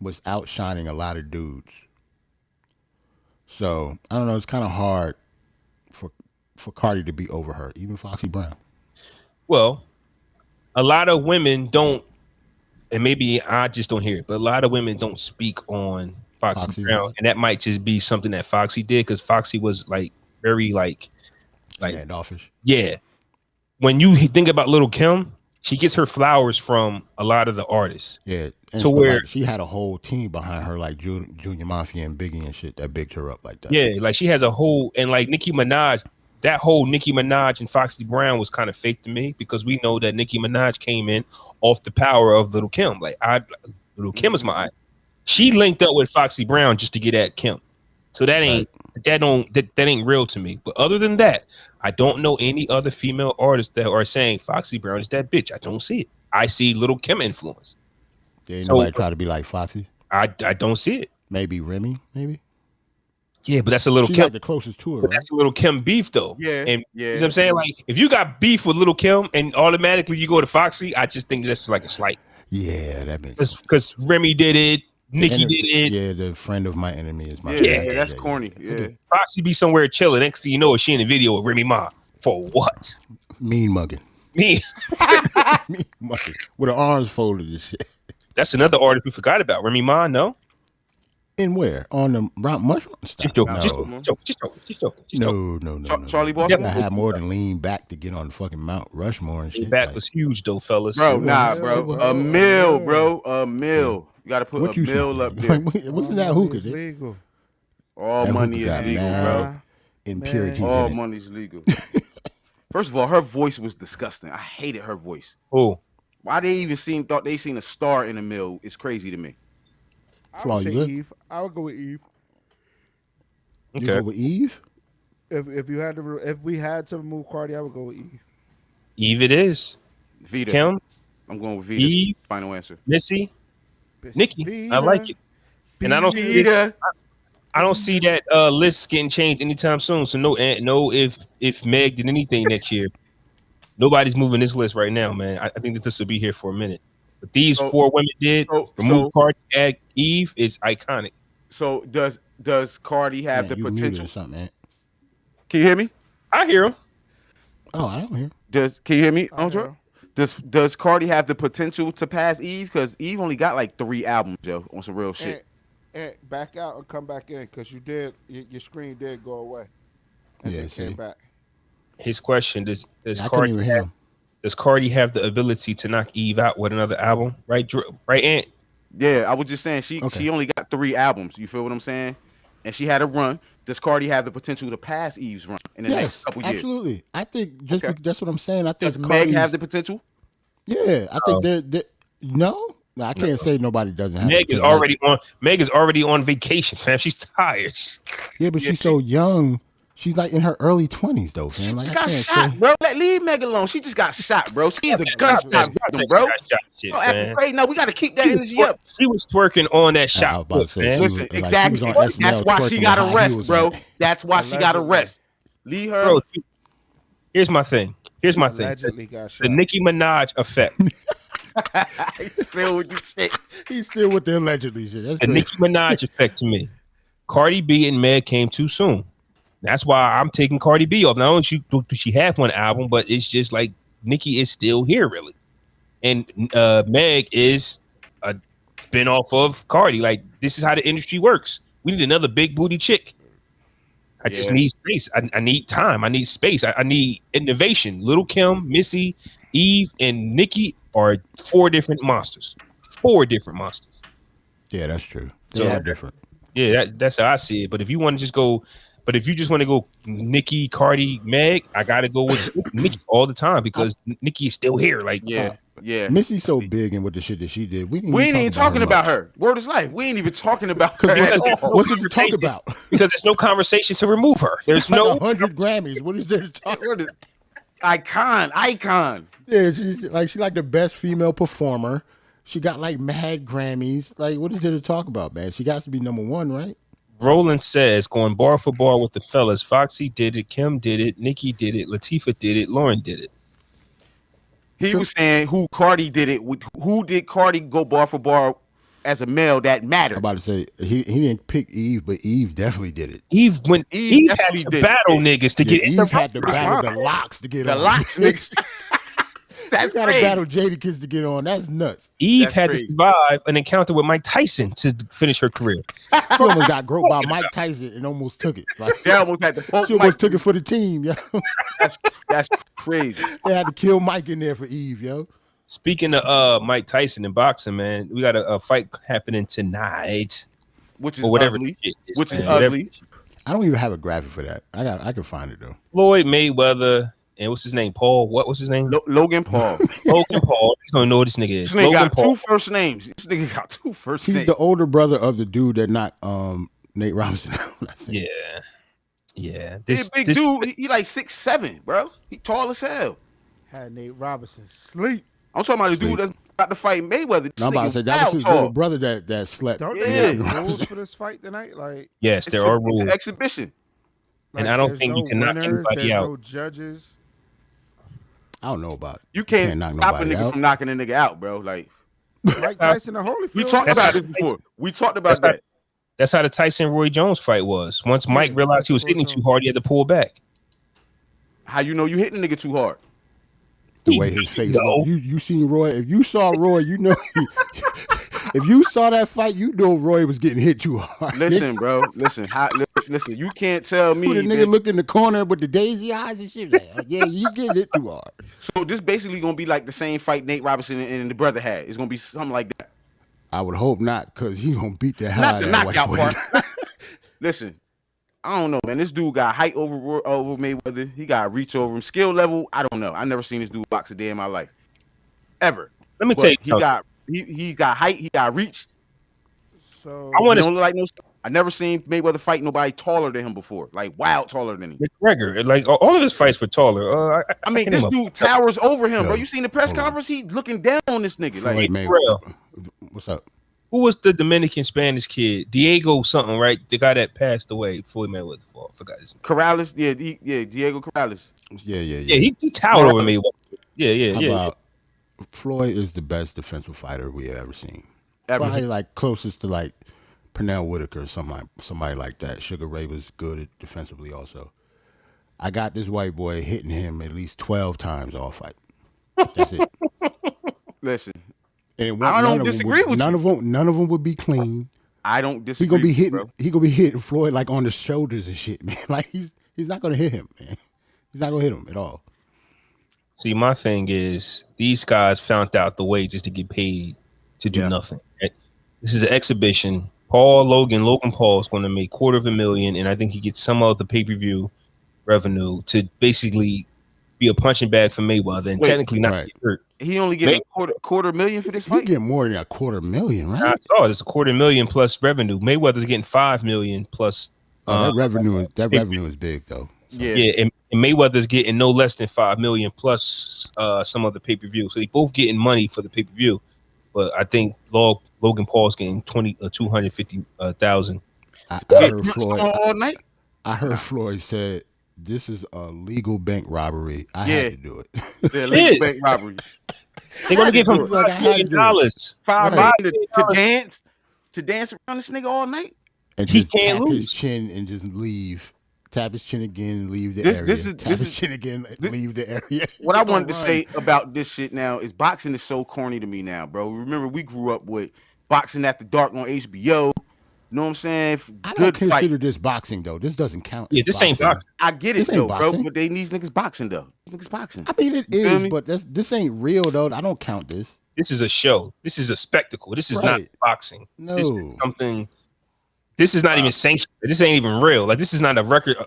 was outshining a lot of dudes. So I don't know. It's kind of hard for Cardi to be over her, even Foxy Brown. Well, a lot of women don't, and maybe I just don't hear it, but a lot of women don't speak on Foxy Brown, and that might just be something that Foxy did because Foxy was like very like standoffish. Yeah. When you think about Lil' Kim, she gets her flowers from a lot of the artists. Yeah. To where like, she had a whole team behind her, like Junior Mafia and Biggie and shit, that bigged her up like that. Yeah, like she has a whole, and like Nicki Minaj, that whole Nicki Minaj and Foxy Brown was kind of fake to me because we know that Nicki Minaj came in off the power of Lil' Kim. Like Lil' Kim is my. She linked up with Foxy Brown just to get at Kim, so that ain't that ain't real to me. But other than that, I don't know any other female artists that are saying Foxy Brown is that bitch. I don't see it. I see Lil' Kim influence. Yeah, ain't nobody try to be like Foxy. I don't see it. Maybe Remy, maybe. Yeah, but that's a Lil' She's Kim. Like the closest to her. Right? That's a Lil' Kim beef though. Yeah, and you know what I'm saying, like if you got beef with Lil' Kim and automatically you go to Foxy, I just think that's like a slight. Yeah, that makes because Remy did it, Nicki did it. Yeah, the friend of my enemy is my. Yeah, that's corny. Yeah, Foxy be somewhere chilling. Next thing you know, she in a video with Remy Ma for what? Mean mugging. Mean mugging with her arms folded and shit. That's another artist we forgot about. Remy Ma, no? In where? On the Mount Rushmore? Just joking. No. Charlie Ball. I had more than lean back to get on the fucking Mount Rushmore and shit. Back was huge though, fellas. Bro, nah, bro. A mill, bro. A mill. You got to put a mill up there. Wasn't that hookah? Legal. All money is legal, bro. Impurities. All money's legal. First of all, her voice was disgusting. I hated her voice. Oh. Why they even thought they seen a star in the mill is crazy to me. Flaw, you good? Eve. I would go with Eve. You go with Eve? If we had to remove Cardi, I would go with Eve. Eve it is. Vita. Kim? I'm going with Vita. Eve. Final answer. Missy. Nikki. Vita. I like it. And I don't see Vita. I don't see that list getting changed anytime soon. So no if Meg did anything next year, nobody's moving this list right now, man. I think that this will be here for a minute. But these four women did remove Cardi, add Eve is iconic. So does Cardi have the potential? Or something, man. Can you hear me? I hear him. Oh, I don't hear. Can you hear me, Andre? Does Cardi have the potential to pass Eve? Because Eve only got like 3 albums, Joe, on some real shit. And back out and come back in because your screen did go away. And yeah, came back. His question does Cardi have the ability to knock Eve out with another album? Right, Ant? Yeah, I was just saying she only got 3 albums. You feel what I'm saying? And she had a run. Does Cardi have the potential to pass Eve's run in the next couple years? Absolutely. I think that's what I'm saying. I think does Meg have the potential? Yeah, I think they're no. I can't say nobody doesn't have. Meg is already on vacation, fam. She's tired. Yeah, but she's so young. She's like in her early 20s though, fam. She like, just got shot, bro. Leave Meg alone. She just got shot, bro. She's a gunshot victim, bro. No, we got to keep that energy up. She was twerking on that shot. Listen, exactly. That's why she got a rest, bro. That's why she got a rest. Leave her. Bro, here's my thing. The Nicki Minaj effect. He's still with the shit. He's still with the allegedly shit. That's the Nicki Minaj effect to me. Cardi B and Meg came too soon. That's why I'm taking Cardi B off. Not only do she have one album, but it's just like Nicki is still here, really. And Meg is a spin-off of Cardi. Like, this is how the industry works. We need another big booty chick. I just need space. I need time. I need space. I need innovation. Lil' Kim, Missy, Eve, and Nicki are 4 different monsters. 4 different monsters. Yeah, that's true. They're all different. Yeah, that's how I see it. But if you want to just go... But if you just want to go Nicki, Cardi, Meg, I gotta go with Nicki all the time because Nicki is still here. Like, yeah. Missy's so big and with the shit that she did. We ain't even talking about her. Word is life. We ain't even talking about her. What's it to talk about? Because there's no conversation to remove her. There's no 100 Grammys. What is there to talk about? Icon. Yeah, she's like the best female performer. She got like mad Grammys. Like, what is there to talk about, man? She got to be number 1, right? Roland says, going bar for bar with the fellas, Foxy did it, Kim did it, Nicki did it, Latifah did it, Lauren did it. He was saying who Cardi did it with. Who did Cardi go bar for bar as a male that mattered? I'm about to say he didn't pick Eve, but Eve definitely did it. Eve had to battle niggas to get. Eve had to battle the locks to get on. The locks, niggas. That's got to battle Jadakiss to get on. That's nuts. Eve had to survive an encounter with Mike Tyson to finish her career. She almost got groped by Mike Tyson and almost took it. Like, they almost had to poke she almost took it for the team, yo. That's crazy. They had to kill Mike in there for Eve, yo. Speaking of Mike Tyson and boxing, man, we got a fight happening tonight, which is ugly. Ugly. I don't even have a graphic for that. I can find it though. Floyd Mayweather and what's his name? Paul. What was his name? Logan Paul. Logan Paul. You don't know what this nigga is. This nigga Logan got Paul. 2 first names. This nigga got 2 first names. He's the older brother of the dude that knocked Nate Robinson out. Yeah. This big dude. He like 6'7", bro. He tall as hell. Had Nate Robinson sleep. I'm talking about the dude that's about to fight Mayweather. No, I'm about to say that was his little brother that slept. Don't they have rules for this fight tonight? Like, yes, there are rules. It's an exhibition. And I don't think you can knock anybody out. No judges. I don't know about. You can't stop a nigga from knocking a nigga out, bro. Like Mike Tyson and Holyfield. We talked about this before. We talked about that. That's how the Tyson Roy Jones fight was. Once Mike realized he was hitting too hard, he had to pull back. How you know you hitting nigga too hard? The way his face looked. You seen Roy. If you saw Roy, you know. If you saw that fight, you know Roy was getting hit too hard. Listen, bro. Listen. Listen. You can't tell me. The nigga look in the corner with the daisy eyes and shit. Like, yeah, you getting hit too hard. So this basically gonna be like the same fight Nate Robinson and the brother had. It's gonna be something like that. I would hope not, because he gonna beat the hell out of that knockout white part. Listen. I don't know, man. This dude got height over Mayweather. He got reach over him. Skill level, I don't know. I never seen this dude box a day in my life, ever. Let me tell you, he got height. He got reach. So I want to like no. I never seen Mayweather fight nobody taller than him before, like wild taller than him. McGregor, like all of his fights were taller. I mean, this dude towers over him, bro. You seen the press conference? He looking down on this nigga. Like, Jerrell. What's up? Who was the Dominican Spanish kid? Diego something, right? The guy that passed away, Floyd Mayweather. I forgot his name. Corrales, yeah, Diego Corrales. Yeah, he towered over me. Yeah. About Floyd is the best defensive fighter we have ever seen. Probably like closest to like Pernell Whitaker or somebody like that. Sugar Ray was good defensively also. I got this white boy hitting him at least 12 times all fight. That's it. Listen. And I don't disagree with you. None of them would be clean. I don't disagree. He gonna be hitting Floyd like on the shoulders and shit, man. Like he's not gonna hit him, man. He's not gonna hit him at all. See, my thing is these guys found out the way just to get paid to do nothing. This is an exhibition. Logan Paul is going to make $250,000, and I think he gets some of the pay-per-view revenue to basically be a punching bag for Mayweather and technically not get hurt. He only get quarter million for this fight. He get more than $250,000, right? I saw it's $250,000 plus revenue. Mayweather's getting $5 million plus. That revenue is big though. So. Yeah, and Mayweather's getting no less than $5 million plus some of the pay-per-view. So they both getting money for the pay-per-view. But I think Logan Paul's getting 250,000. I heard Floyd all night. I heard Floyd said this is a legal bank robbery. I had to do it. Yeah, legal bank robbery. They're gonna give him $5 million. $5 to dance around this nigga all night. And he can't lose his chin and just leave. Tap his chin again and leave the area. Tap his chin again and leave the area. What I wanted to say about this shit now is boxing is so corny to me now, bro. Remember, we grew up with Boxing After Dark on HBO. You know what I'm saying? I don't consider this boxing though. This doesn't count. Yeah, this ain't boxing. I get it though, bro. But these niggas boxing though. These niggas boxing. I mean, it is, but this ain't real though. I don't count this. This is a show. This is a spectacle. This is not boxing. No, this is something. This is not even sanctioned. This ain't even real. Like this is not a record.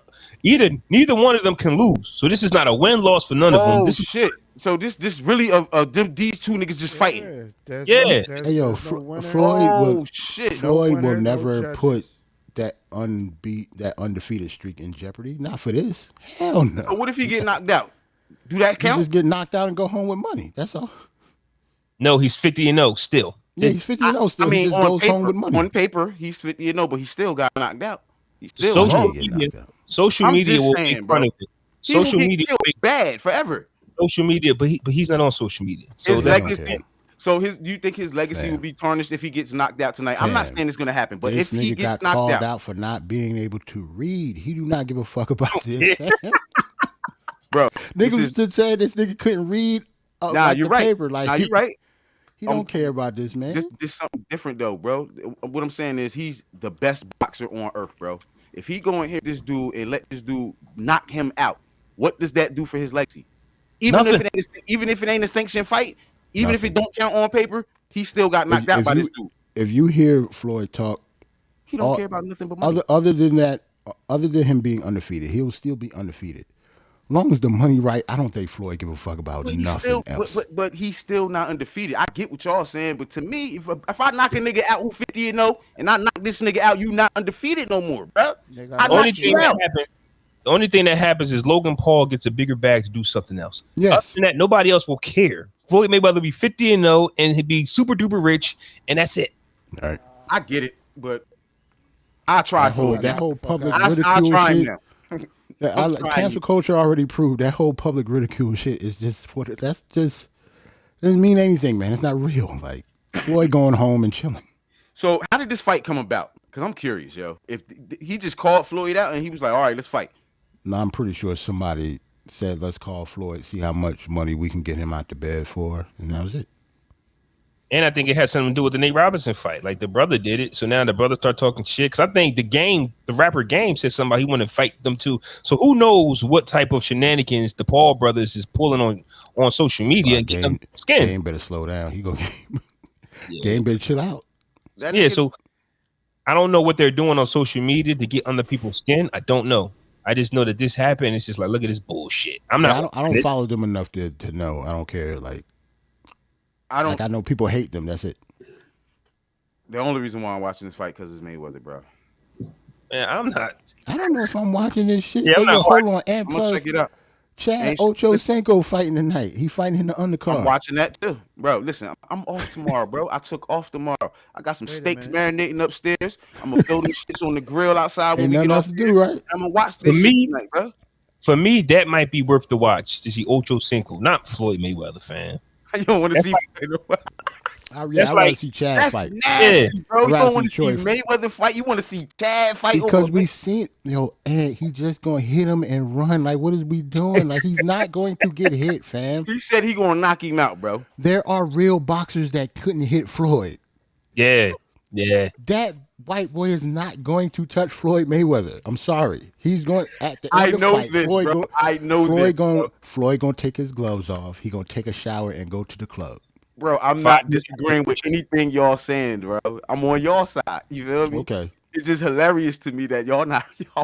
Neither one of them can lose. So this is not a win-loss for none of them. This is shit. So this really these two niggas just fighting. Yeah. Hey yo, Floyd will never put that undefeated streak in jeopardy. Not for this. Hell no. So what if he get knocked out? Do that count? He just get knocked out and go home with money. That's all. No, he's 50-0 still. Yeah, he's 50-0 still. I mean, he just goes home with money. On paper, he's 50-0, but he still got knocked out. Social media will make fun of it. Social media will bad forever. social media, but he's not on social media. So his that's legacy. So do you think his legacy will be tarnished if he gets knocked out tonight? I'm not saying it's gonna happen, but if he gets knocked called out for not being able to read, he do not give a fuck about this. Bro, niggas just said this nigga couldn't read. You're right. Paper. Like, you're right. He don't care about this, man. This is something different though, bro. What I'm saying is he's the best boxer on earth, bro. If he go and hit this dude and let this dude knock him out, what does that do for his legacy? Even if it ain't a sanctioned fight, even if it don't count on paper, he still got knocked out by this dude. If you hear Floyd talk, he don't care about nothing but money. Other than that, other than him being undefeated, he'll still be undefeated. As long as the money right, I don't think Floyd give a fuck about nothing else. But he's still not undefeated. I get what y'all saying, but to me, if I knock a nigga out who 50-0 and I knock this nigga out, you not undefeated no more, bro. The only thing that happens is Logan Paul gets a bigger bag to do something else. Yes. Other than that, nobody else will care. Floyd Mayweather be 50-0 and he'd be super duper rich, and that's it. All right. I get it, but I try for that whole public ridicule shit. Cancel culture already proved that whole public ridicule shit is just doesn't mean anything, man. It's not real. Like Floyd going home and chilling. So how did this fight come about? Because I'm curious, yo. If he just called Floyd out and he was like, "All right, let's fight." No, I'm pretty sure somebody said, "Let's call Floyd, see how much money we can get him out the bed for," and that was it. And I think it had something to do with the Nate Robinson fight. Like the brother did it. So now the brother start talking shit. Because I think the rapper Game said somebody he want to fight them too. So who knows what type of shenanigans the Paul brothers is pulling on social media and getting them skin. Game better slow down. Game better chill out. So I don't know what they're doing on social media to get under people's skin. I don't know. I just know that this happened. It's just like, look at this bullshit. I don't follow them enough to know. I don't care. I know people hate them. That's it. The only reason why I'm watching this fight because it's Mayweather, bro. Man, I'm not. I don't know if I'm watching this shit. Yeah, I'm not hold on. And I'm gonna check it out. Chad Ochocinco fighting tonight. He fighting in the undercard. I'm watching that too, bro. Listen, I'm off tomorrow, bro. I took off tomorrow. I got some steaks marinating upstairs. I'm gonna throw these shits on the grill outside when we get off. To do, right? I'm gonna watch this shit tonight, bro. For me, that might be worth the watch to see Ochocinco, not Floyd Mayweather, fan. You don't want to see. I want to see Chad fight. Nasty, bro. You don't want to see Mayweather fight. You want to see Chad fight because we seen and he just gonna hit him and run. Like, what is we doing? Like, he's not going to get hit, fam. He said he gonna knock him out, bro. There are real boxers that couldn't hit Floyd. Yeah. That white boy is not going to touch Floyd Mayweather. I'm sorry. He's going at the of end the fight. This, Floyd bro. I know this. Floyd gonna take his gloves off. He gonna take a shower and go to the club. Bro, I'm not disagreeing with anything y'all saying, bro. I'm on y'all side. You feel me? Okay. It's just hilarious to me that y'all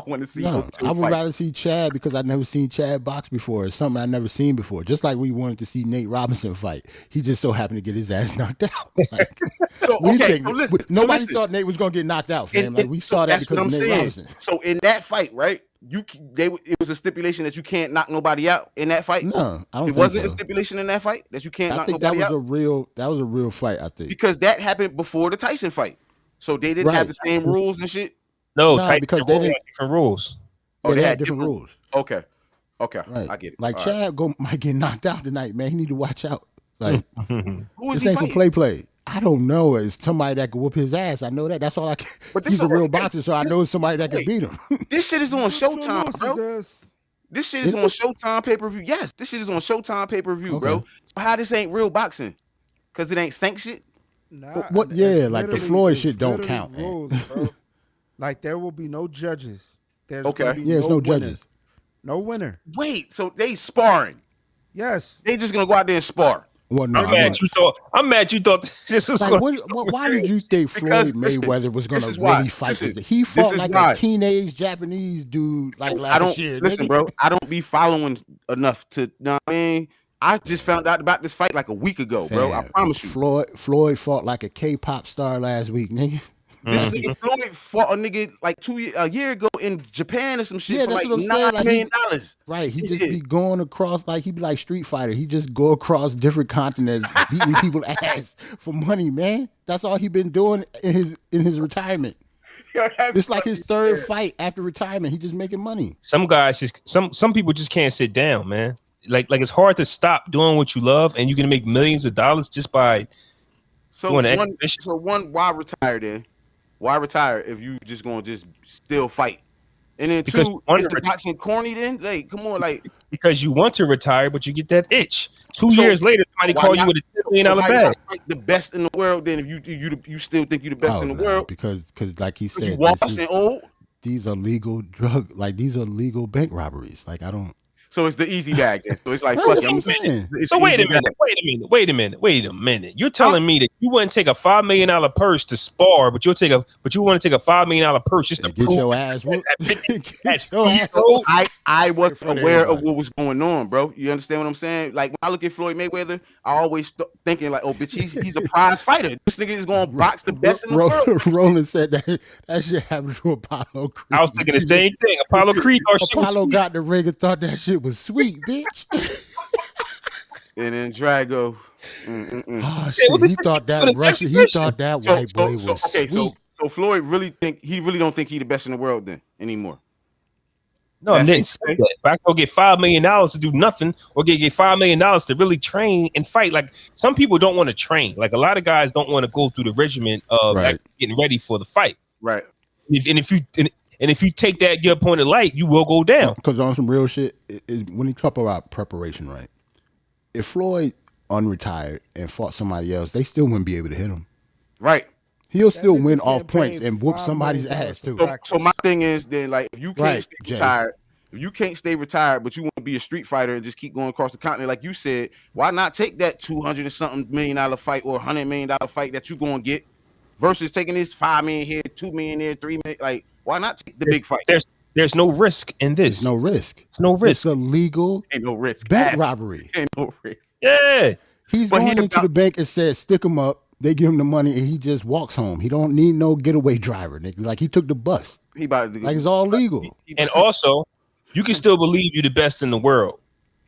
want to see. No, I would rather see Chad because I've never seen Chad box before. It's something I've never seen before. Just like we wanted to see Nate Robinson fight. He just so happened to get his ass knocked out. Nobody thought Nate was gonna get knocked out, fam. We saw that because of Nate Robinson. So in that fight, right? It was a stipulation that you can't knock nobody out in that fight. No, I don't. It wasn't a stipulation in that fight that you can't knock nobody out. I think that was a real fight. I think because that happened before the Tyson fight, so they didn't have the same rules and shit. No, because they had different rules. Oh, they had different rules. Okay, right. I get it. Like Chad might get knocked out tonight, man. He need to watch out. Like who is this he ain't fighting? for play. I don't know. It's somebody that can whoop his ass. I know that. That's all I can. But he's a real boxer, so I know it's somebody that can beat him. This shit is on Showtime, bro. This shit is on Showtime pay-per-view. Yes, this shit is on Showtime pay-per-view, bro. So how this ain't real boxing? Because it ain't sanctioned? Nah, what? Yeah, like the Floyd shit don't count, rules, bro. Like there will be no judges. There's no judges. No winner. Wait, so they sparring? Yes. They just gonna go out there and spar. Well, no, I'm mad you thought this was like, why did you think Floyd Mayweather was going to really fight? He fought like a teenage Japanese dude like last year. Listen, bro, I don't be following enough to, know what I mean? I just found out about this fight like a week ago, bro. I promise you. Floyd fought like a K-pop star last week, nigga. This nigga Floyd fought a nigga like a year ago in Japan or some shit for like $9 million. Right, he just be going across he be like Street Fighter. He just go across different continents, beating people ass for money, man. That's all he been doing in his retirement. It's like his third fight after retirement. He just making money. Some guys some people just can't sit down, man. like it's hard to stop doing what you love, and you can make millions of dollars just by doing an exhibition. So why retire then? Why retire if you just gonna just still fight? And then Because two, is the boxing corny then? Like, come on, like because you want to retire, but you get that itch. 2 years later, somebody call you with a $10 million bag. Fight the best in the world, then if you still think you're the best in the world, because like he said, you washed and old. These are legal these are legal bank robberies. Like I don't. So it's the easy bag. Then. So it's like, fuck it. So wait a minute. You're telling me that you wouldn't take a $5 million purse to spar, but you want to take a $5 million purse just to get your ass whooped. I was aware of what was going on, bro. You understand what I'm saying? Like when I look at Floyd Mayweather, I always thinking like, oh, bitch, he's a prize fighter. This nigga is gonna box the best in the world. Roland said that shit happened to Apollo Creed. I was thinking the same thing. Apollo Creed. Apollo got the ring and thought that shit was sweet, bitch. And then Drago. Oh shit! He thought that white boy was sweet. So Floyd really don't think he the best in the world then anymore. No, I didn't say that. If I go get $5 million to do nothing, or get $5 million to really train and fight. Like some people don't want to train. Like a lot of guys don't want to go through the regimen of getting ready for the fight. Right. And if you take that your opponent light, you will go down. Because on some real shit, when you talk about preparation, right? If Floyd unretired and fought somebody else, they still wouldn't be able to hit him. Right. He'll still win off points and whoop somebody's ass too. So my thing is then, like, if you can't stay retired, but you want to be a street fighter and just keep going across the continent, like you said, why not take that $200 and something million fight or $100 million fight that you gonna get versus taking this $5 million here, $2 million there, $3 million? Like, why not take the big fight? There's no risk in this. There's no risk. It's no risk. It's a legal ain't no risk. Bank robbery. Ain't no risk. Yeah. He's going into the bank and said, stick him up. They give him the money and he just walks home. He don't need no getaway driver. Like he took the bus. Like it's all legal. And also, you can still believe you're the best in the world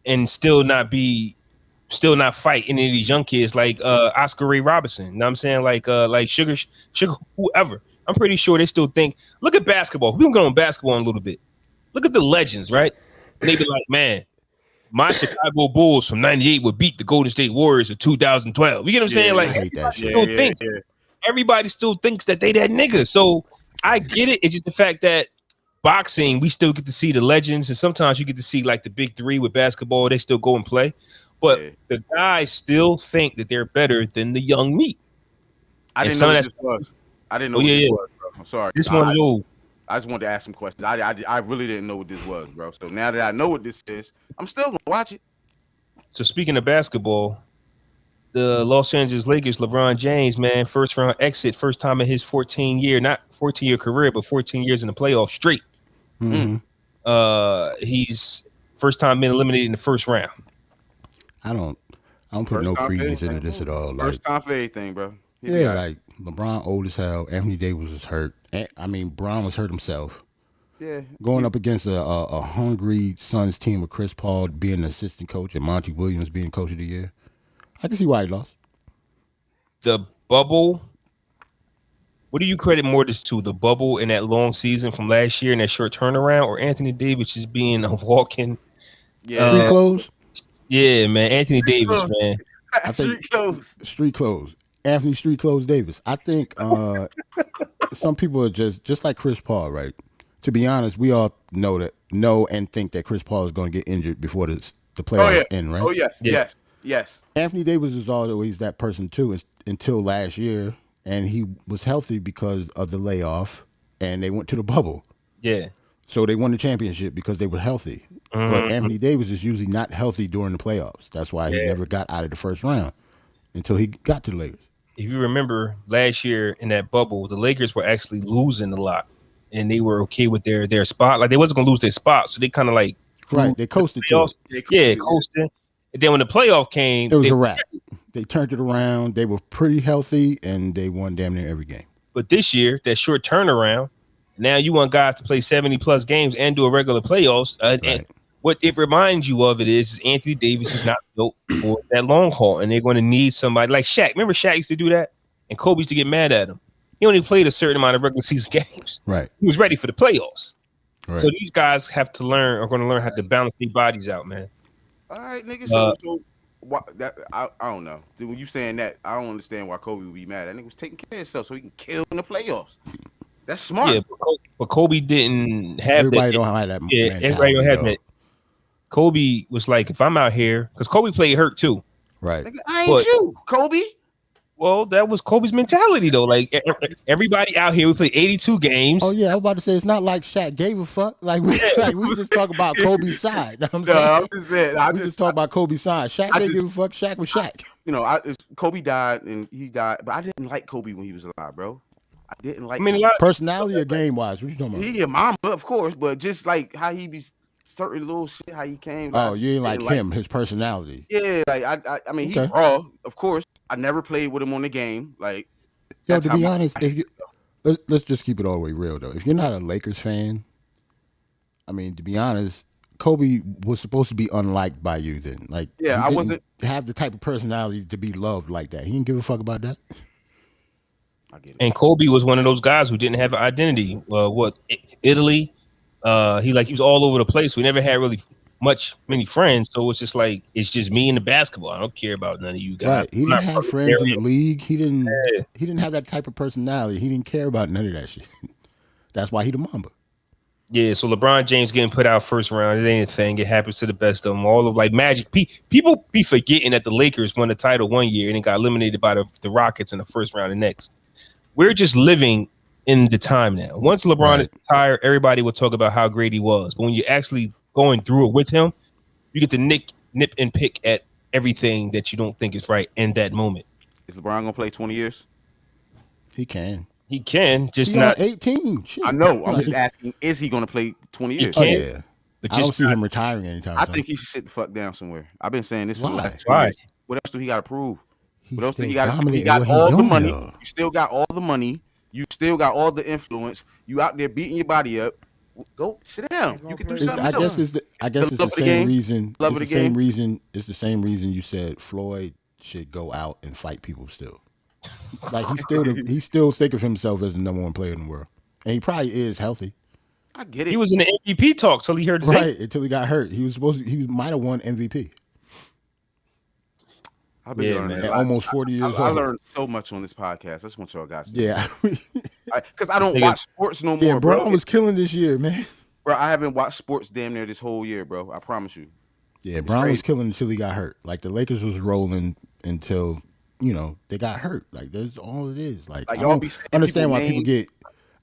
and still not fight any of these young kids like Oscar Ray Robinson. You know what I'm saying? Like Sugar, whoever. I'm pretty sure they still think, look at basketball. We're going to go on basketball in a little bit. Look at the legends, right? And they be like, man, my Chicago Bulls from 98 would beat the Golden State Warriors of 2012. You get what I'm saying? Like, everybody still thinks that they that nigga. So I get it. It's just the fact that boxing, we still get to see the legends. And sometimes you get to see like the big three with basketball. They still go and play. But the guys still think that they're better than the young meat. I didn't know what this was. I didn't know what this was, bro. I'm sorry. This one, I just wanted to ask some questions. I really didn't know what this was, bro. So now that I know what this is, I'm still gonna watch it. So speaking of basketball, the Los Angeles Lakers, LeBron James, man, first round exit, first time in his 14-year career, but 14 years in the playoffs straight. Mm-hmm. He's first time being eliminated in the first round. I don't put no credence into this at all. First time for everything, bro. Yeah, like LeBron old as hell. Anthony Davis was hurt. I mean, Bron was hurt himself. Yeah. Going up against a hungry Suns team with Chris Paul being an assistant coach and Monty Williams being coach of the year. I can see why he lost. The bubble. What do you credit more this to? The bubble in that long season from last year and that short turnaround, or Anthony Davis just being a walking? Street clothes. Yeah, man. Anthony Davis, man. I think street clothes. Anthony Street Clothes Davis. I think some people are just like Chris Paul, right? To be honest, we all know and think that Chris Paul is going to get injured before the playoffs end, right? Oh yes. Anthony Davis is always that person too, until last year, and he was healthy because of the layoff, and they went to the bubble. Yeah. So they won the championship because they were healthy. Mm-hmm. But Anthony Davis is usually not healthy during the playoffs. That's why he never got out of the first round until he got to the Lakers. If you remember last year in that bubble, the Lakers were actually losing a lot, and they were okay with their spot. Like they wasn't gonna lose their spot, so they kind of like they coasted to it. Coasted. And then when the playoff came, it was a wrap. They turned it around. They were pretty healthy, and they won damn near every game. But this year, that short turnaround, now you want guys to play 70+ games and do a regular playoffs. And what it reminds you of is Anthony Davis is not built for that long haul, and they're going to need somebody like Shaq. Remember Shaq used to do that, and Kobe used to get mad at him. He only played a certain amount of regular season games. Right. He was ready for the playoffs. Right. So these guys are going to learn how to balance their bodies out, man. All right, nigga. So what? That I don't know. Dude, when you saying that, I don't understand why Kobe would be mad. That nigga was taking care of himself so he can kill in the playoffs. That's smart. Yeah, but Kobe didn't have Everybody that. don't have that Yeah, mentality. everybody don't have though. that. Kobe was like, if I'm out here, because Kobe played hurt too. Right. Nigga, I ain't you, Kobe. Well, that was Kobe's mentality though. Like everybody out here, we played 82 games. Oh yeah, I was about to say it's not like Shaq gave a fuck. Like we just talk about Kobe's side. You know what I'm saying? We just talk about Kobe's side. Shaq didn't give a fuck. Shaq was Shaq. You know, Kobe died and he died, but I didn't like Kobe when he was alive, bro. I didn't like. I mean, a lot of personality or game wise. What you talking about? He a mama, of course, but just like how he be certain little shit, how he came. Oh, you ain't like him, his personality. Yeah, like I mean, he's raw, of course. I never played with him on the game. Like, yo, to be honest, if you let's just keep it all the way real though. If you're not a Lakers fan, I mean, to be honest, Kobe was supposed to be unliked by you then. Like, yeah, I wasn't have the type of personality to be loved like that. He didn't give a fuck about that. I get it. And Kobe was one of those guys who didn't have an identity. Italy? He was all over the place. We never had really many friends, so it's just like it's just me and the basketball. I don't care about none of you guys. Right. He didn't have friends in the league. He didn't have that type of personality. He didn't care about none of that shit. That's why he the Mamba. Yeah, so LeBron James getting put out first round, it ain't a thing. It happens to the best of them. All of like Magic. People be forgetting that the Lakers won the title one year and it got eliminated by the Rockets in the first round the next. We're just living in the time now. Once LeBron is retired, everybody will talk about how great he was. But when you're actually going through it with him, you get to nip and pick at everything that you don't think is right in that moment. Is LeBron gonna play 20 years? He can. He can, just He not 18. Shit. I know. I'm just asking, is he gonna play 20 years? He can. Yeah. But I don't see him retiring anytime soon. I think he should sit the fuck down somewhere. I've been saying this for the last 2 Why? years. What else do he got to prove? He's What else do still he got? He dominating got what he all the doing, money. though. You still got all the money. You still got all the influence. You out there beating your body up. Go sit down. You can do something I else. guess it's the same reason. It's the same reason you said Floyd should go out and fight people still. Like he's still sick of himself as the number one player in the world. And he probably is healthy. I get it. He was in the MVP talk till he heard the right until he got hurt. He might have won MVP. I've been learning at almost 40 years old. I learned so much on this podcast. I just want y'all guys to know. Yeah. Because I don't watch sports no more, yeah, bro. Brown was killing this year, man. Bro, I haven't watched sports damn near this whole year, bro. I promise you. Yeah, Brown was killing until he got hurt. Like the Lakers was rolling until, they got hurt. Like that's all it is. Like I don't understand why people get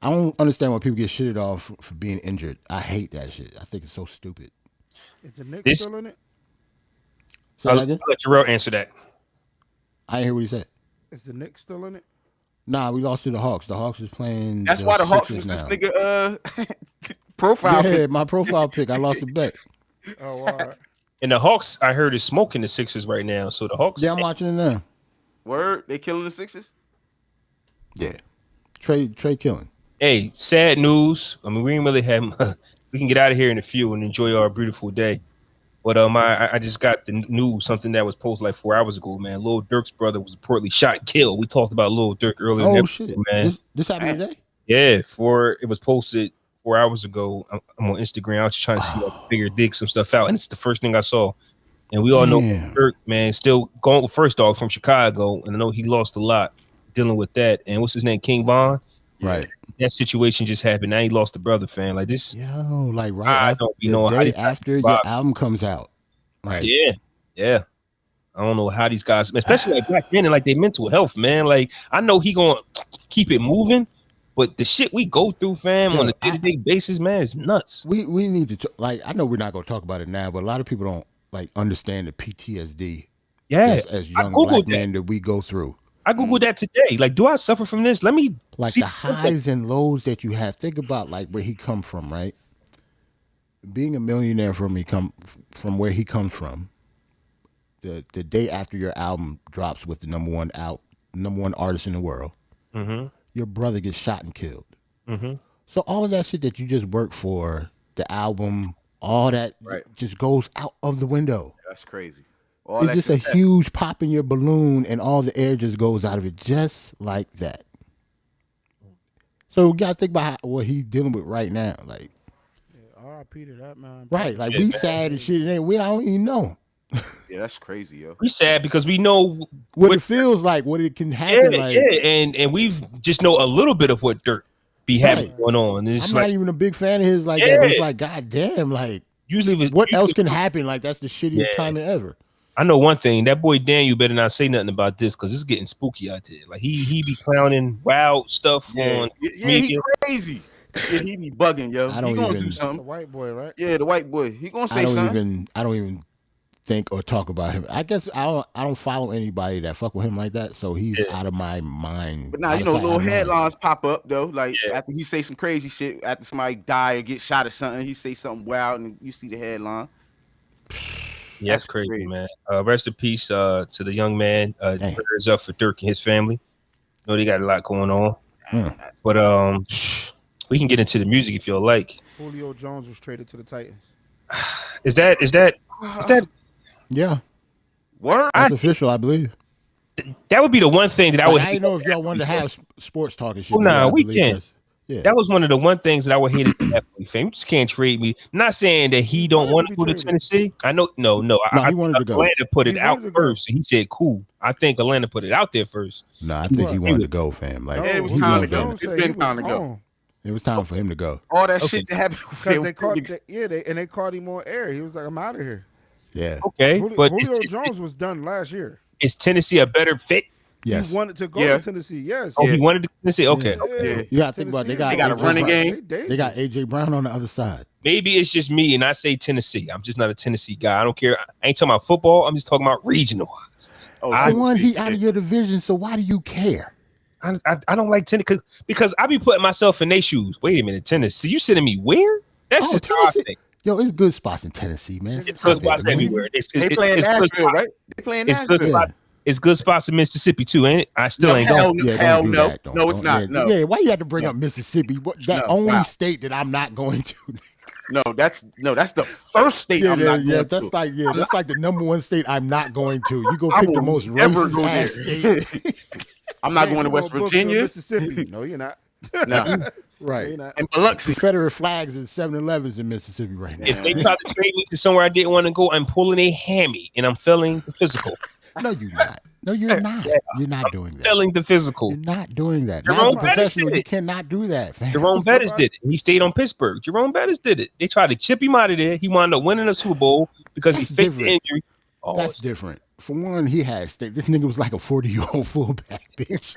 shitted off for being injured. I hate that shit. I think it's so stupid. Is the Knicks still in it? I'll let Jerrell answer that. I didn't hear what he said. Is the Knicks still in it? Nah, we lost to the Hawks. The Hawks is playing. That's why the Hawks was this nigga profile. Yeah, my profile pick. I lost the bet. Oh, all right. And the Hawks, I heard, is smoking the Sixers right now. So the Hawks. Yeah, I'm watching it now. Word, they killing the Sixers. Yeah, Trey killing. Hey, sad news. I mean, we didn't really have. We can get out of here in a few and enjoy our beautiful day. But I just got the news, something that was posted like 4 hours ago, man. Lil Durk's brother was reportedly shot and killed. We talked about Lil Durk earlier. Oh shit, man! This happened today. Yeah, it was posted 4 hours ago. I'm on Instagram. I was just trying to see if I could dig some stuff out, and it's the first thing I saw. And we all know Durk, man, still going. First off, from Chicago, and I know he lost a lot dealing with that. And what's his name, King Von? Right. That situation just happened. Now he lost a brother, fam. Like this. Yo, like I don't know how after your album comes out. Right. Yeah. I don't know how these guys, especially like back then, and like their mental health, man. Like I know he gonna keep it moving, but the shit we go through, fam, on a day-to-day basis, man, is nuts. We need to I know we're not gonna talk about it now, but a lot of people don't understand the PTSD. Yeah, as young black men that we go through. I googled that today. Like, do I suffer from this? Let me see the highs and lows that you have. Think about like where he come from, right? Being a millionaire from where he comes from. The day after your album drops with the number one artist in the world, your brother gets shot and killed. So all of that shit that you just worked for, the album, all that just goes out of the window. That's crazy. It's just a huge pop in your balloon, and all the air just goes out of it, just like that. So we gotta think about what he's dealing with right now, like. R.I.P. to that man. Right, like we sad and shit, and we don't even know. Yeah, that's crazy, yo. We sad because we know what it feels like, what it can happen. And we've just know a little bit of what Dirk be having going on. I'm not even a big fan of his like that, but it's like, God damn, like usually what else can happen? Like that's the shittiest timing ever. I know one thing, that boy Daniel better not say nothing about this because it's getting spooky out there. Like he be clowning wild stuff on he crazy. Yeah, he be bugging, yo. He gonna do something. The white boy, right? Yeah, the white boy. He gonna say something. I don't even think or talk about him. I guess I don't follow anybody that fuck with him like that, so he's out of my mind. But now little headlines pop up though, like after he say some crazy shit, after somebody die or get shot or something, he say something wild, and you see the headline. Yeah, that's crazy, man. Rest in peace to the young man. Prayers up for Dirk and his family. Know they got a lot going on, but we can get into the music if you like. Julio Jones was traded to the Titans. Is that? Yeah. Word? That's official, I believe. That would be the one thing that I would. I didn't know if y'all wanted to have sports talk and shit. Well, nah, we can't. Yeah. That was one of the one things that I would hate is fame. You just can't trade me. Not saying that he don't want to go to Tennessee. I know, no. He wanted to go. Atlanta put it out first. And he said, "Cool." I think Atlanta put it out there first. No, I think he wanted to go, fam. Like it was time to go. It's been time to go. It was time for him to go. All that shit that happened because they caught him on air. He was like, "I'm out of here." Yeah. Okay, but Julio Jones was done last year. Is Tennessee a better fit? Yes. He wanted to go to Tennessee. Yes. Oh, he wanted to Tennessee. Okay. Yeah. You got to think about it. They got a running game. They got AJ Brown on the other side. Maybe it's just me, and I say Tennessee. I'm just not a Tennessee guy. I don't care. I ain't talking about football. I'm just talking about regional wise. He out of your division, so why do you care? I don't like Tennessee because I be putting myself in their shoes. Wait a minute, Tennessee. You sending me where? That's just how I think. Yo, it's good spots in Tennessee, man. It's good spots everywhere. They playing Nashville, right? They playing Nashville. It's good spots in Mississippi too, ain't it? I still ain't going. Hell no. No, it's not. No. Yeah, why you have to bring up Mississippi? That only state that I'm not going to. No, that's the first state I'm not going to. That's like the number one state I'm not going to. You go pick the most racist ass state. I'm not going to West Virginia. Mississippi. No, you're not. No. Right. And Biloxi. Confederate flags and 7-Elevens in Mississippi right now. If they try to trade me to somewhere I didn't want to go, I'm pulling a hammy and I'm feeling the physical. No, you're not. No, you're not. You're not doing that. Feeling the physical. You're not doing that. Jerome Bettis did it. You cannot do that. Fam. Jerome Bettis did it. He stayed on Pittsburgh. Jerome Bettis did it. They tried to chip him out of there. He wound up winning a Super Bowl because he faked the injury. Oh, that's different. For one, he had state. This nigga was like a 40-year-old fullback, bitch.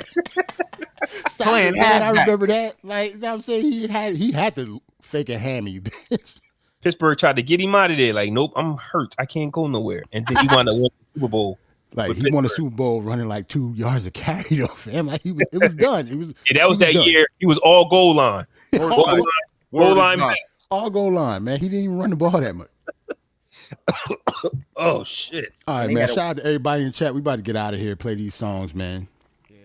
Playing I remember that. Like, you know what I'm saying? He had to fake a hammy, bitch. Pittsburgh tried to get him out of there. Like, nope, I'm hurt. I can't go nowhere. And then he wound up winning the Super Bowl. Like he won a Super Bowl running like 2 yards of carry though, fam. Like it was done. It was. Yeah, that was that done. Year. He was all goal line. Goal line. All goal line, man. He didn't even run the ball that much. Oh shit! All right, man. Shout out to everybody in the chat. We about to get out of here. Play these songs, man. Yeah.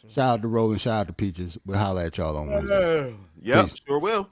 Shout out to Roland. Shout out to Peaches. We'll holler at y'all on Wednesday. Yep, sure will.